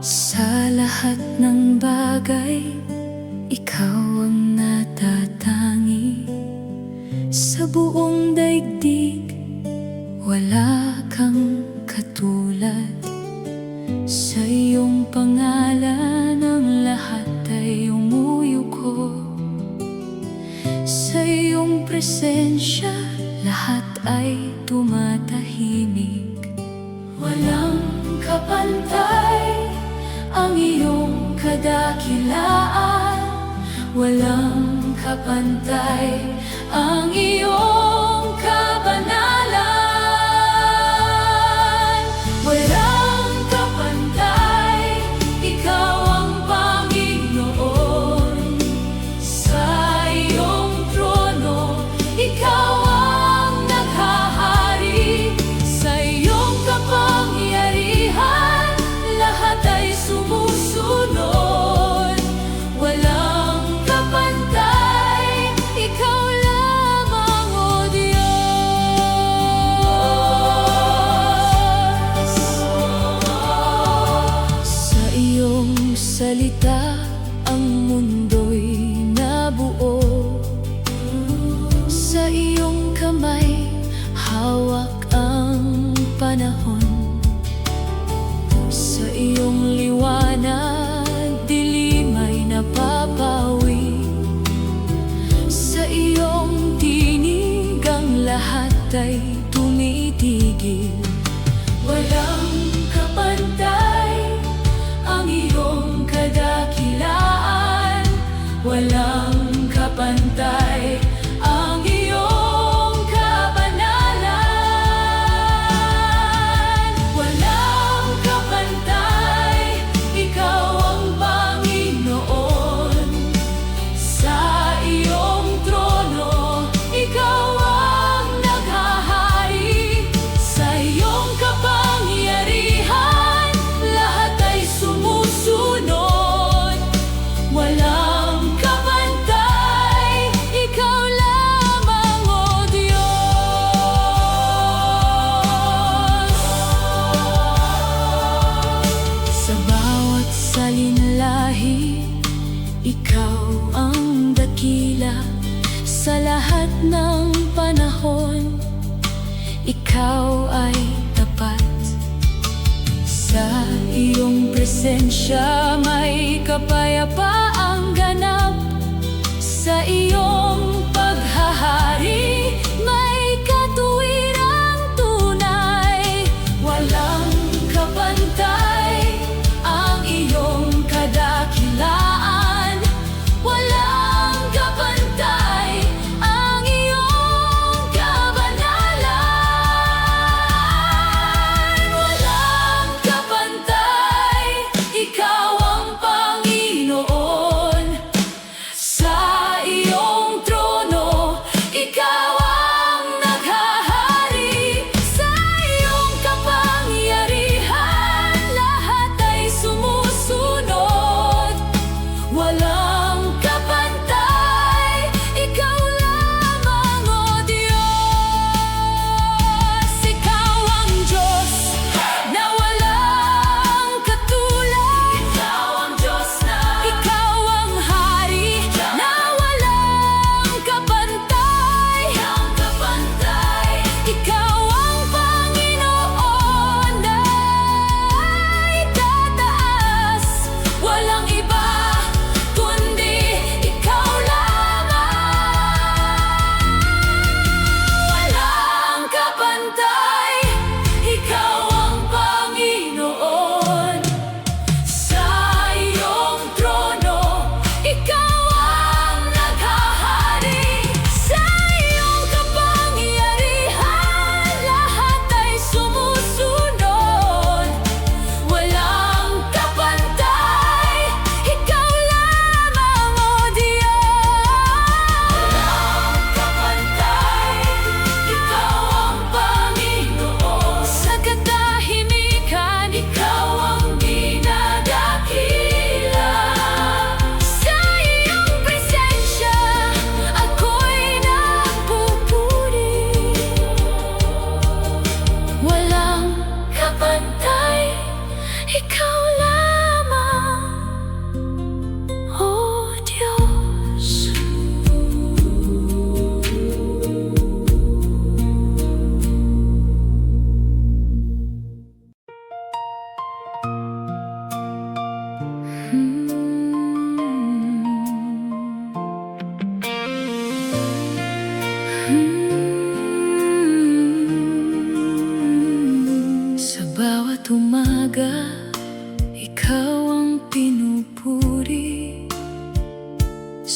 Sa lahat ng bagay, ikaw ang natatangi. Sa buong daigdig, wala kang katulad. Sa iyong pangalan, ang lahat ay umuyuko. Sa iyong presensya, lahat ay tumatahimik. Walang kapantay ang iyong kadakilaan, walang kapantay ang iyong kabanalan. Walang kapantay, ikaw ang Panginoon. Sa iyong trono, ikaw ang naghahari. Sa iyong kapangyarihan, lahat ay sumusunod. Walang kapantay, ikaw lamang, O Diyos. Sa iyong salita, ang mundo'y nabuo. Sa iyong kamay, hawak ang panahon. Sa iyong liwanag, dilim ay napapawi. Sa iyong tinig, ang lahat ay tumitigil. Walang kapantay ang iyong kadakilaan, walang kapantay ang iyong kabanalan. Walang kapantay, ikaw ang Panginoon. Sa iyong trono, ikaw ang naghahari. Sa iyong kapangyarihan, lahat ay sumusunod. Walang kapantay, ikaw lamang, O Diyos. Sa bawat salinlahi, ikaw ang dakila. Sa lahat ng panahon, ikaw ay tapat. Sa iyong presensya, may kapayapaang ganap. Sa iyong paghahari, may katuwirang tunay. Walang kapantay ang iyong kadakilaan, walang kapantay ang iyong kabanalan. Walang kapantay, ikaw ang Panginoon. Sa iyong trono, ikaw ang naghahari. Sa iyong kapangyarihan, lahat ay sumusunod. Walang kapantay, ikaw lamang, O Diyos. Ikaw ang Diyos na walang katulad. Ikaw ang Diyos na ikaw ang hari na walang kapantay. Ikaw ang Panginoon na itataas. Walang iba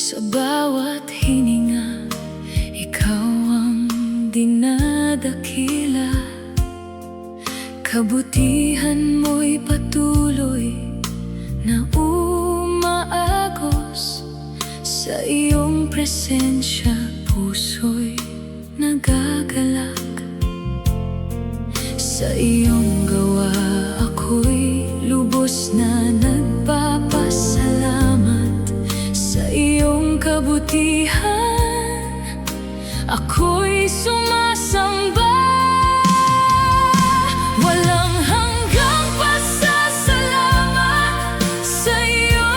Sa bawat hininga, ikaw ang dinadakila. Kabutihan mo'y patuloy na umaagos. Sa iyong presensya, puso'y nagagalak. Sa iyong gawa, ako'y lubos na nagpapasalamat. Sa iyong kabutihan, ako'y sumasamba. Walang hanggang pasasalamat sa iyo,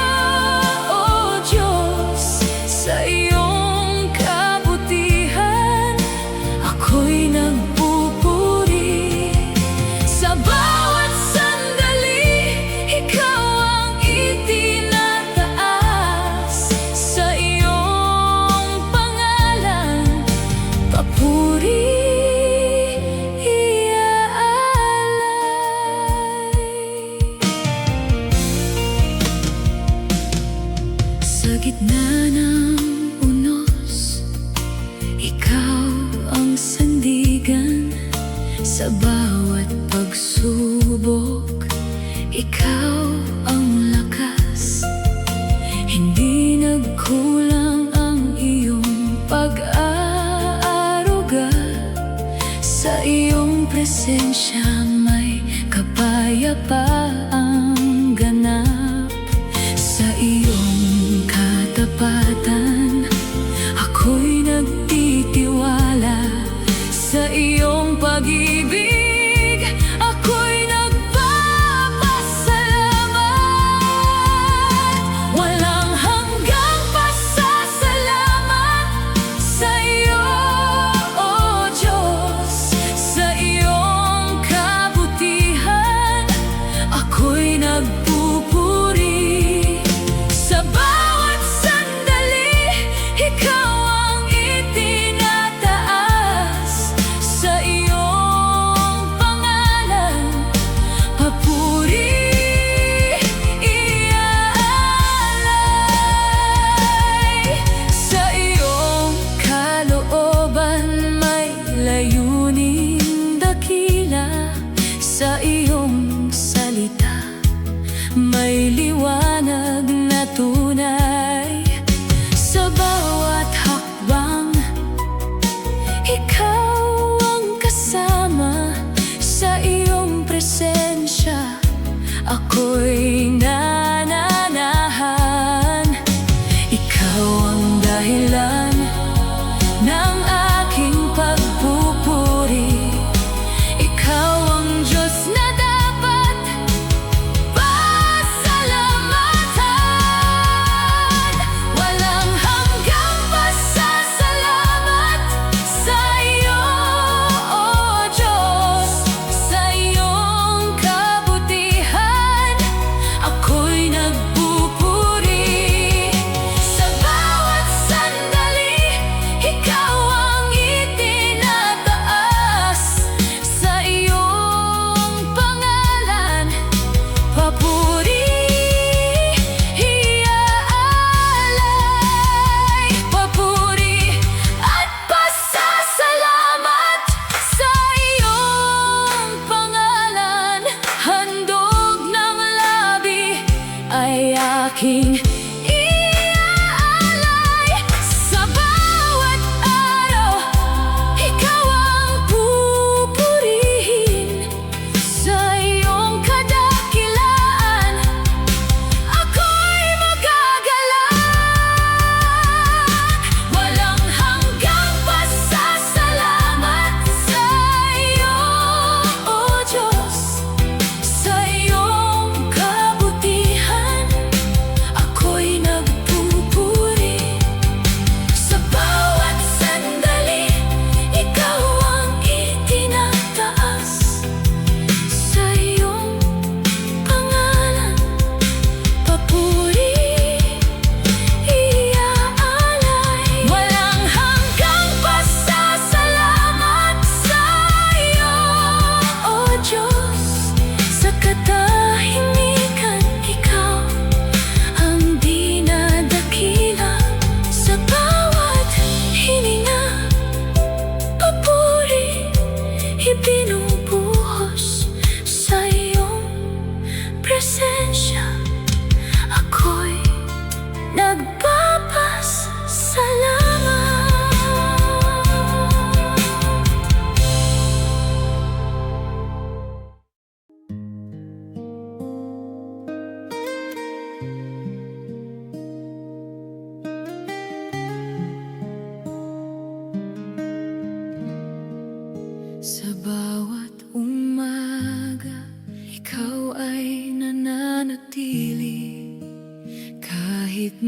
O Diyos. Sa iyong kabutihan, ako'y nagpupuri. Sa bawat sandali, ikaw ang itinataas. Sa iyong pangalan, papuri sa gitna ng unos, ikaw ang sandigan. Sa bawat pagsubok, ikaw ang lakas. Hindi nagkulang ang iyong pag-aaruga. Sa iyong presensya may kapayapaang ganap. Sa iyong katapatan, ako'y nagtitiwala. Sa iyong pag-ibig, ako'y nagpapasalamat. Walang hanggang pasasalamat sa iyo, O Diyos. Sa iyong kabutihan,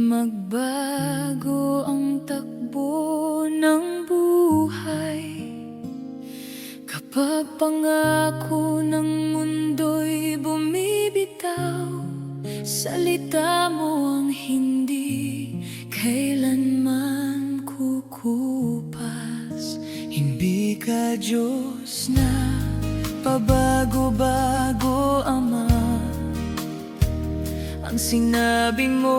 magbago ang takbo ng buhay. Kapag pangako ng mundo'y bumibitaw, salita mo ang hindi kailanman kukupas. Hindi ka Diyos na pabago-bago, Ama. Ang sinabi mo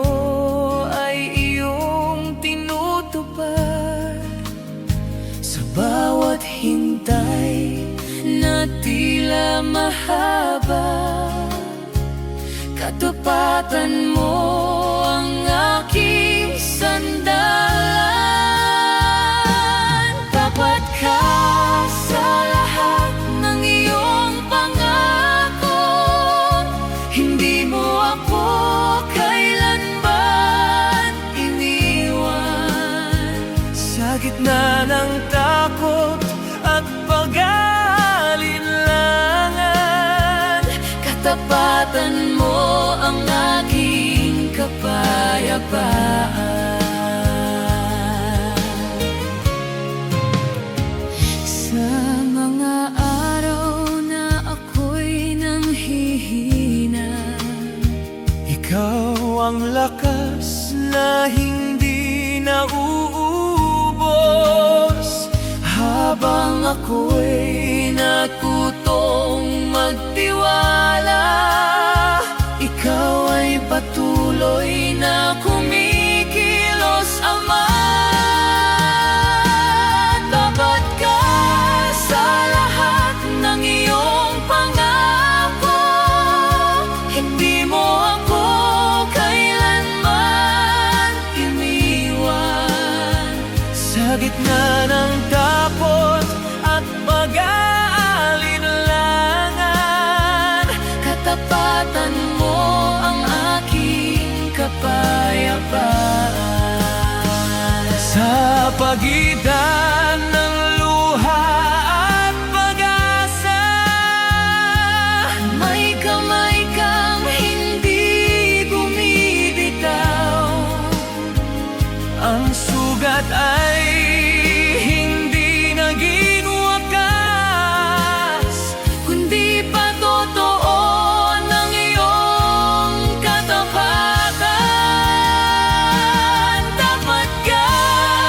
ay iyong tinutupad. Sa bawat hintay na tila mahaba, katapatan mo ang aking sandalan. Tapat ka sa lahat ng iyong pangako, hindi mo ako kailanman iniwan. Sa gitna ng takot at pag-aalinlangan, katapatan mo ang aking kapayapaan. Sa mga araw na ako'y nanghihina, ikaw ang lakas na hindi nauubos. Habang ako'y natutong magtiwala, ikaw ay patuloy na kumikilos, Ama. Tapat ka sa lahat ng iyong pangako, hindi mo ako kailanman iniwan. Sa gitna ng takot at pag-aalinlangan, katapatan mo ang aking kapayapaan. Sa pagitan ng luha at pag-asa, may kamay kang hindi bumibitaw. Ang sugat ay hindi naging wakas, kundi patotoo ng iyong katapatan. Tapat ka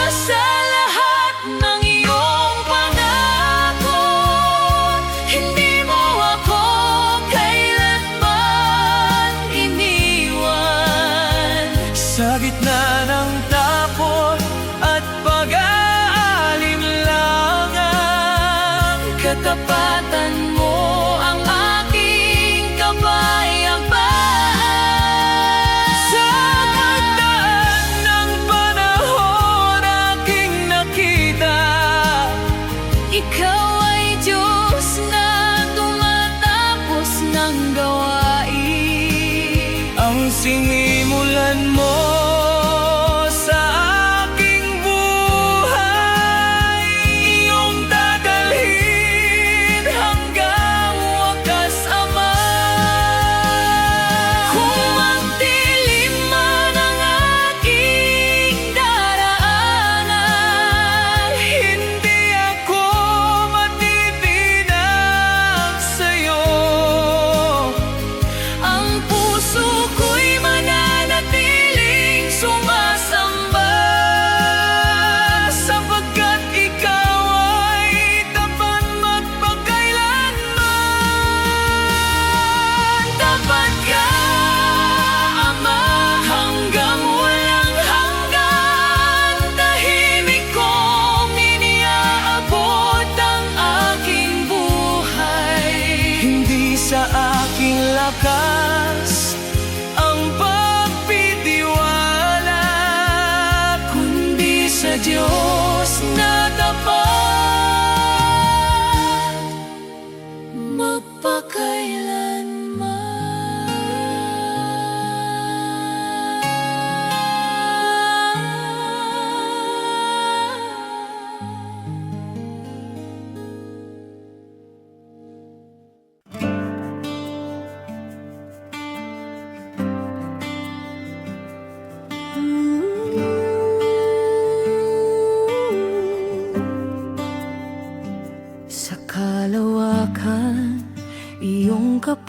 sa lahat ng iyong pangako, hindi mo ako kailanman iniwan. Sa gitna ng takot at pag-aalinlangan, katapatan mo ang aking kapayapaan. Sa pagdaan ng panahon aking nakita, ikaw ay Diyos na tumatapos ng gawain. Ang sinimulan mo sa akin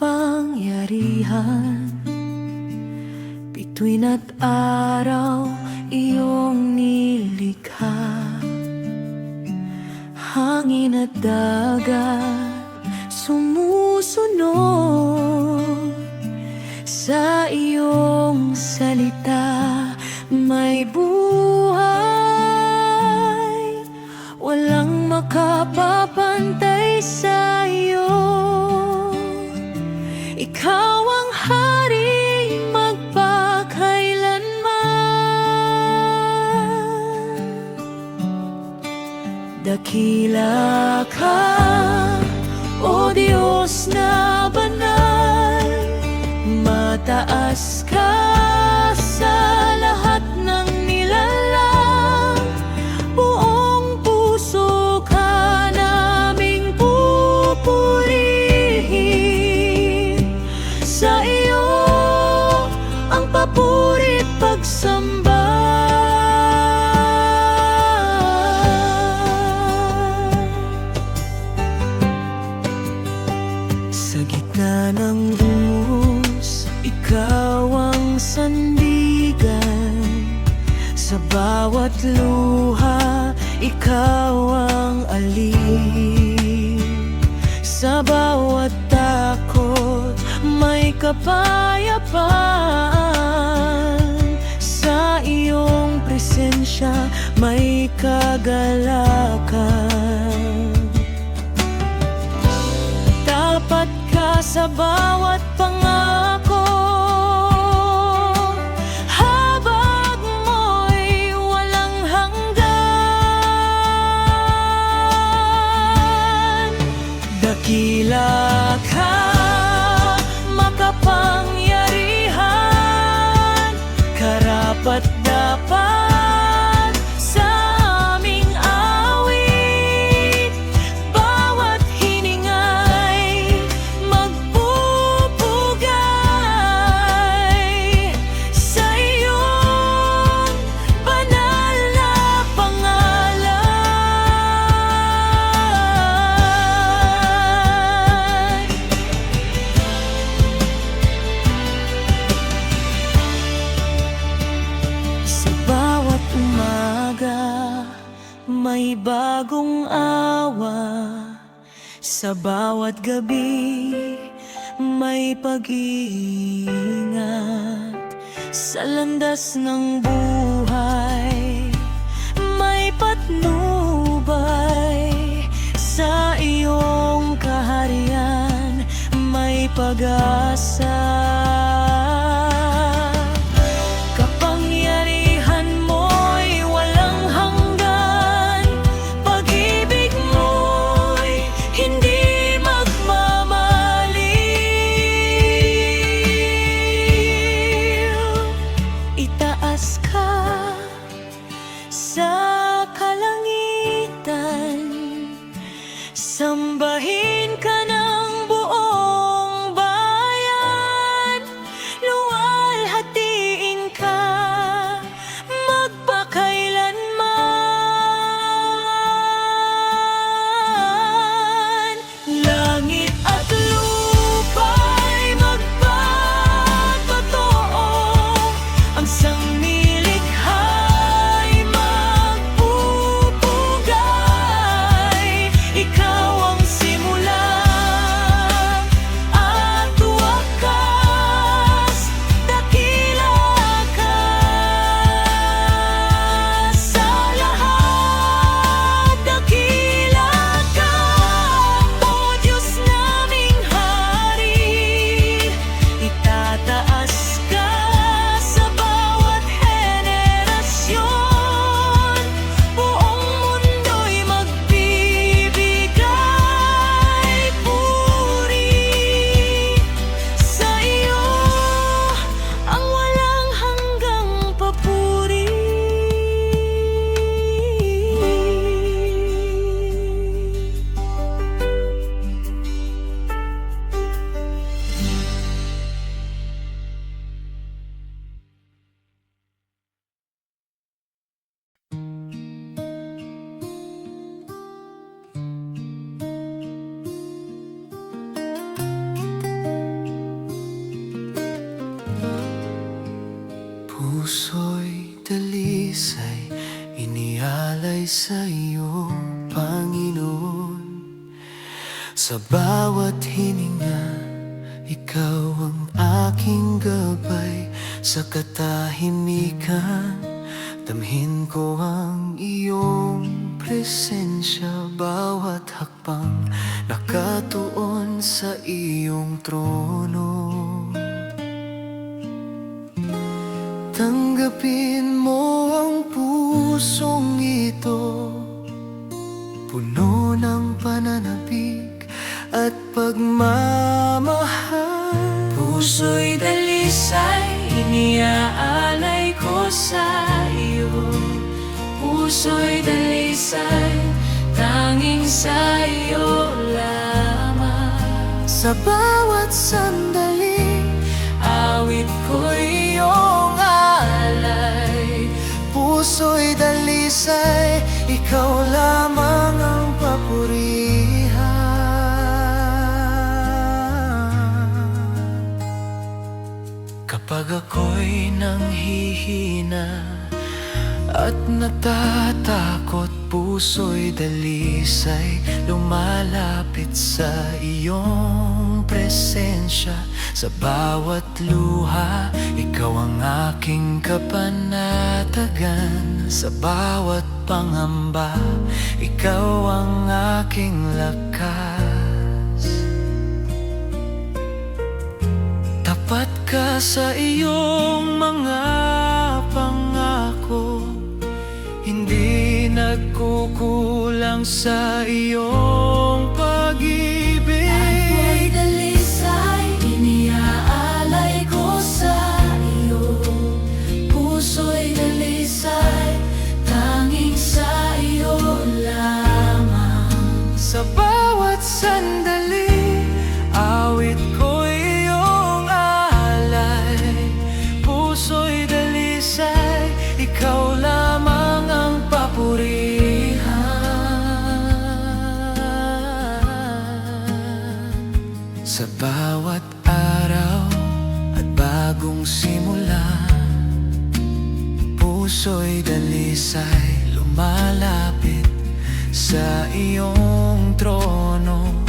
makapangyarihan. Bituin at araw iyong nilikha, hangin at dagat sumusunod sa iyong salita. May buhay, walang makapapantay sa iyo. Ikaw ang hari magpakailanman. Dakila ka, O Diyos na banal, mataas ka sa lahat ng nilalang. Buong puso ka naming pupurihin. Sa iyo ang papurit pagsamba. Sa gitna ng dungos, ikaw ang sandigan. Sa bawat luha, ikaw ang alin. Sa bawat takot, may kapayapaan. Sa iyong presensya, may kagalakan. Tapat ka sa bawat pangako, habag mo'y walang hanggan. Dakila ka, makapangyarihan, karapat-dapat sa aming awit. Bawat hiningay magpupugay sa iyong banal na pangalan. Sa bawat umaga, may bagong awa. Sa bawat gabi, may pag-iingat. Sa landas ng buhay, may patnubay. Sa iyong kaharian, may pag-asa. Kapangyarihan mo'y walang hanggan. Pag-ibig mo'y hindi magmamaliw. Itaas ka sa kalangitan, sambahin ka ng buong bayan. Luwalhatiin ka magpakailanman. Langit at lupa'y magpapatoo, ang sangnilik dalisay inialay sa iyo, Panginoon. Sa bawat hininga, ikaw ang aking gabay. Sa katahimikan, damhin ko ang iyong presensya. Bawat hakbang nakatuon sa iyong trono. Tanggapin mo ang pusong ito, puno ng pananabik at pagmamahal. Puso'y dalisay, iniaalay ko sa iyo. Puso'y dalisay, tanging sa iyo lamang. Sa bawat sandali, Awit ko iyong alay. puso'y dalisay, ikaw lamang ang papurihan. Kapag ako'y nanghihina at natatakot, puso'y dalisay, lumalapit sa iyong presensya. Sa bawat luha, ikaw ang aking kapanatagan. Sa bawat pangamba, ikaw ang aking lakas. Tapat ka sa iyong mga pangako, hindi nagkukulang sa iyong pag-ibig. Ako'y dalisay, iniaalay ko sa iyo. Puso'y dalisay, tanging sa iyo lamang. Sa bawat sandali, awit ko iyong alay. Puso'y dalisay, ikaw lamang ang papurihan. Sa bawat araw at bagong simula, puso'y dalisay, lumalapit sa iyong trono.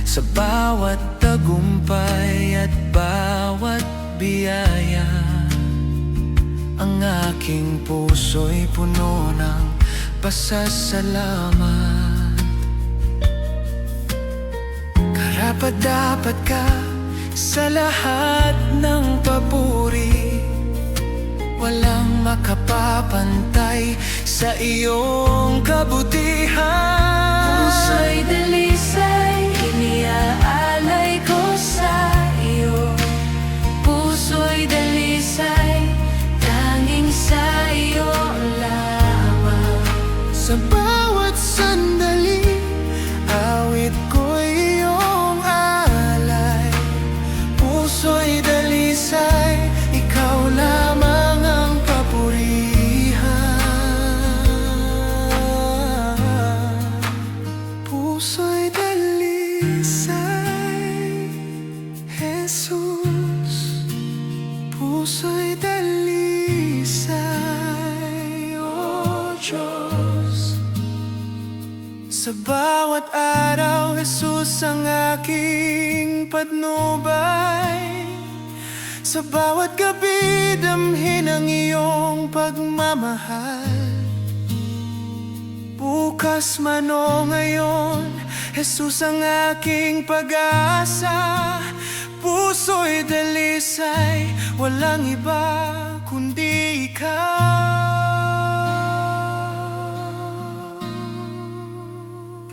Sa bawat tagumpay at bawat biyaya, ang aking puso'y puno ng pasasalamat. Karapat-dapat ka sa lahat ng papuri, walang makapapantay sa iyong kabutihan. Puso'y dalisay, iniaalay ko sa iyo. Puso'y dalisay, tanging sa iyo lamang. Sa bawat sandali, awit ko iyong alay. Puso'y dalisay, ikaw lamang ang papurihan. Puso'y dalisay, Jesus. Puso'y dalisay, oh Diyos. Sa bawat araw, Jesus ang aking patnubay. Sa bawat gabi, damhin ang iyong pagmamahal. Bukas man o ngayon, Jesus ang aking pag-asa. Puso'y dalisay, walang iba kundi ikaw.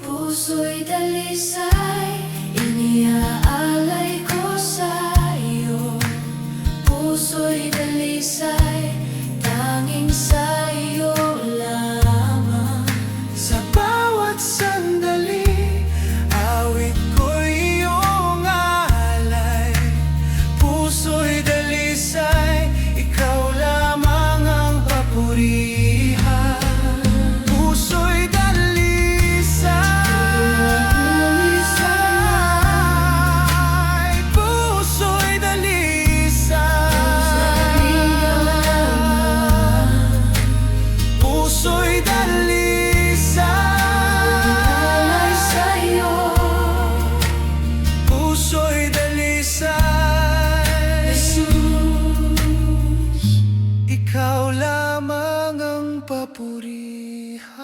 Puso'y dalisay, iniaalay ko sa iyo. Puso'y dalisay, tanging sa iyo lamang. Sa bawat sandali, awit ko iyong alay. Puso'y dalisay, ikaw lamang ang papurihan. Puso'y dalisay, lamang ang papurihan.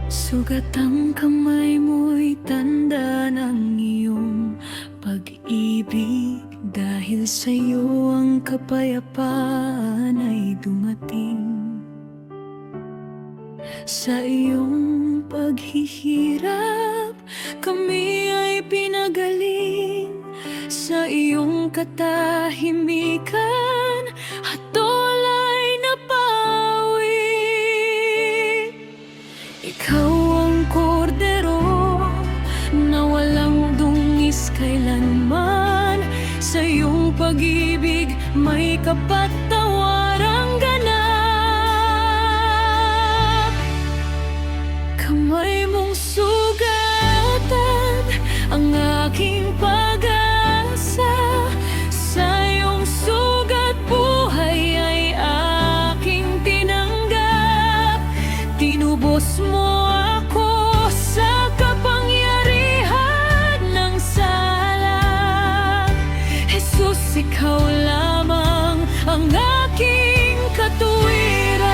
Sugat ang kamay mo'y tanda ng iyong pag-ibig. Dahil sa'yo ang kapayapaan ay dumating. Sa iyong paghihirap, kami ay pinagaling. Sa iyong katahimikan, hatol ay napawi. Ikaw ang kordero na walang dungis kailanman. Sa iyong pag-ibig may kapatawarang ganap. Kamay mong sugatan ang aking pag-asa. Sa iyong sugat buhay ay aking tinanggap. Tinubos mo ako sa kapangyarihan ng sala. Jesus, ikaw lamang ang aking katuwiran.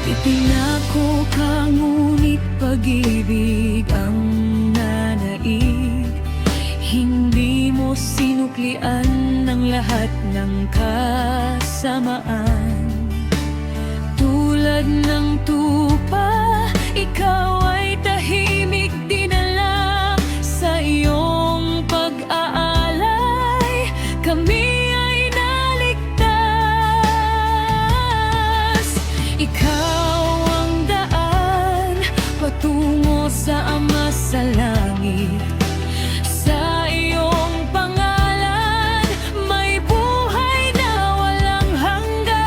Ipinako ka ngunit pag-ibig ang nanaig. Hindi mo sinuklian ng lahat ng kasamaan. Tulad ng tupa, ikaw ay tahimik dinala. Sa iyong pag-aalay, kami ay naligtas. Ikaw ang daan patungo sa Ama sa langit. Sa iyong pangalan, may buhay na walang hanggan.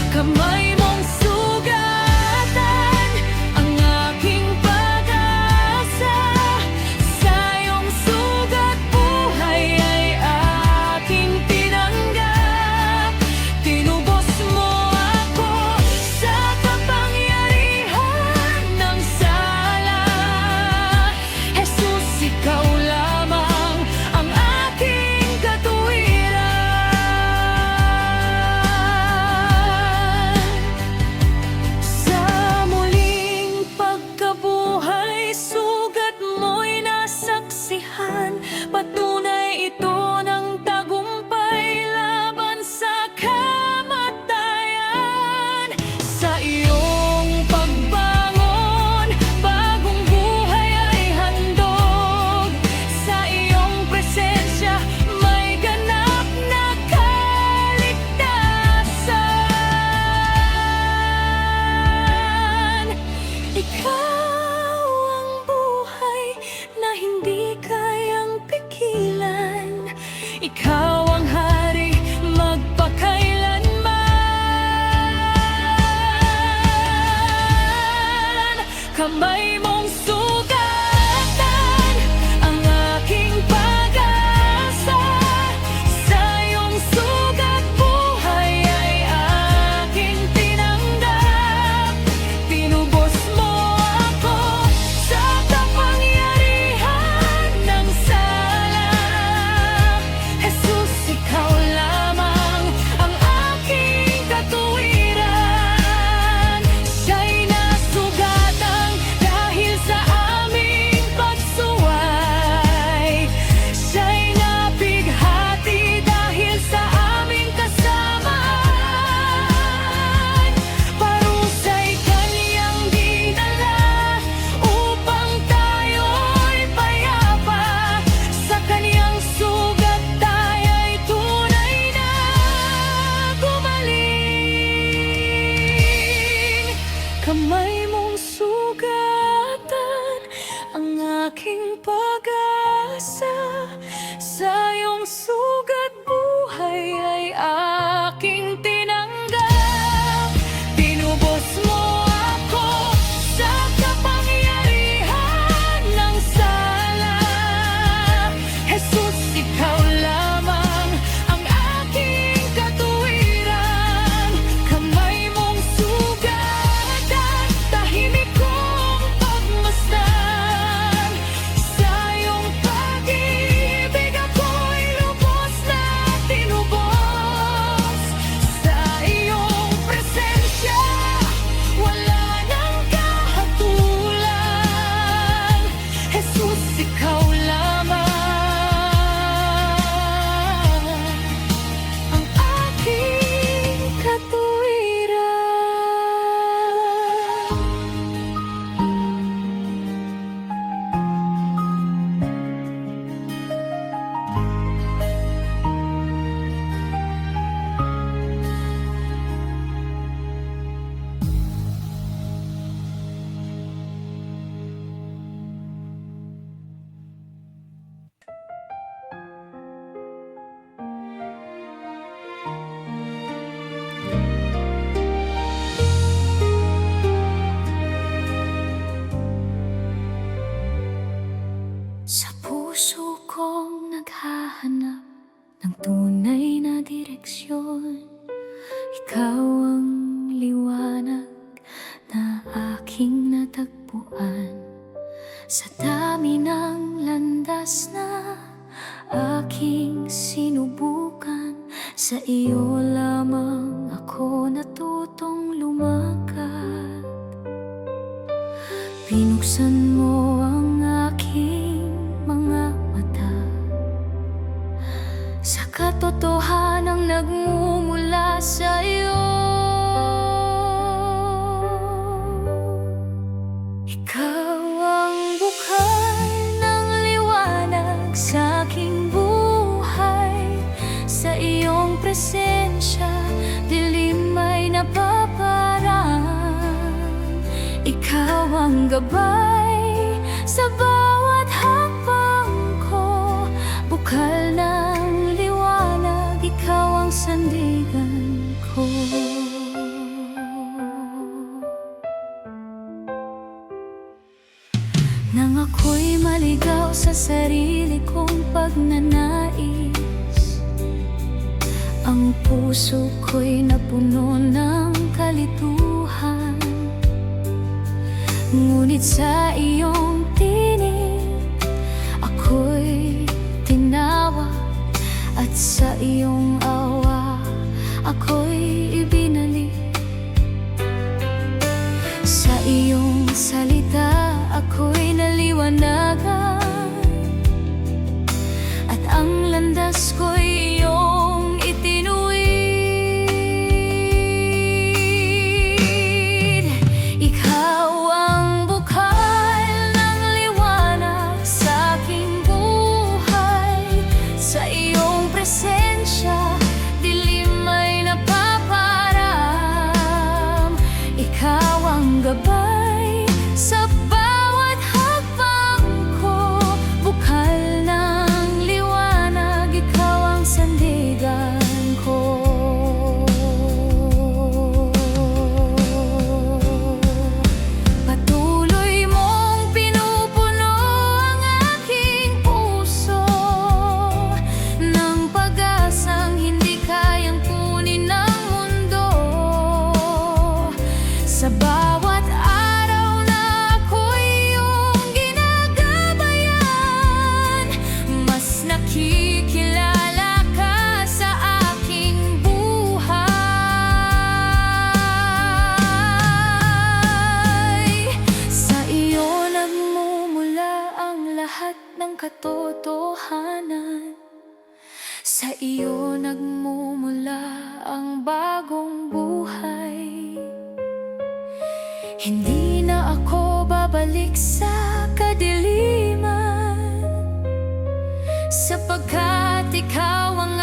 Kamay mong sugatan ang aking pag-asa. Sa iyong sugat buhay ay aking tinanggap. Tinubos mo ako sa kapangyarihan ng sala. Jesus, ikaw lamang ang aking katuwiran. Sa muling pagkabuhay, sugat mo'y nasaksihan. Patunay ito ng tagumpay laban sa kamatayan. Sa iyong pagbangon, bagong buhay ay handog. Sa iyong presensya, may ganap na kaligtasan. Ikaw ang buhay na hindi kayang pigilan. Ikaw ang hari magpakailanman. Kamay mong sugatan ang aking pag-asa. Sa iyong sugat buhay ay aking tinanggap. Tinubos mo ako sa kapangyarihan ng sala. Jesus, ikaw lamang ang aking katuwiran. Siya'y nasugatan dahil sa aming pagsuway. Siya'y napighati dahil sa aming kasamaan. Parusa'y kaniyang dinala upang tayo'y payapa. Sa kaniyang sugat tayo'y tunay na gumaling. Kamay mong sugatan ang aking pag-asa. Sa iyong sugat buhay ay aking tinanggap. Tinubos mo aking natagpuan. Sa dami ng landas na aking sinubukan, sa iyo lamang ako natutong lumakad. Binuksan mo ang aking mga mata sa katotohanang nagmumula sa iyo. Ikaw ang bukal ng liwanag sa aking buhay. Sa iyong presensya, dilim ay napaparaan. Ikaw ang gabay sa bawat hakbang ko. Bukal ng liwanag, ikaw ang sandigan ko. Nang ako'y maligaw sa sarili kong pagnanais, ang puso ko'y napuno ng kalituhan. Ngunit sa iyong tinig, ako'y tinawa, at sa iyong awa, ako'y ibinalik. Sa iyong salita, ako'y naliwanagan, at ang landas ko'y iyong itinuwid. Ikaw ang bukal ng liwanag sa aking buhay. Sa iyong presensya, dilim ay napaparam. Ikaw ang gabay sa bawat hakbang ko. Bukal ng liwanag, ikaw ang sandigan ko. Patuloy mong pinupuno ang aking puso ng pag-asang hindi kayang kunin ng mundo. Sa bawat araw na ako'y iyong ginagabayan, mas nakikilala ka sa aking buhay. Sa iyo nagmumula ang lahat ng katotohanan. Sa iyo nagmumula ang bagong buhay. Hindi na ako babalik sa kadiliman, sapagkat ikaw ang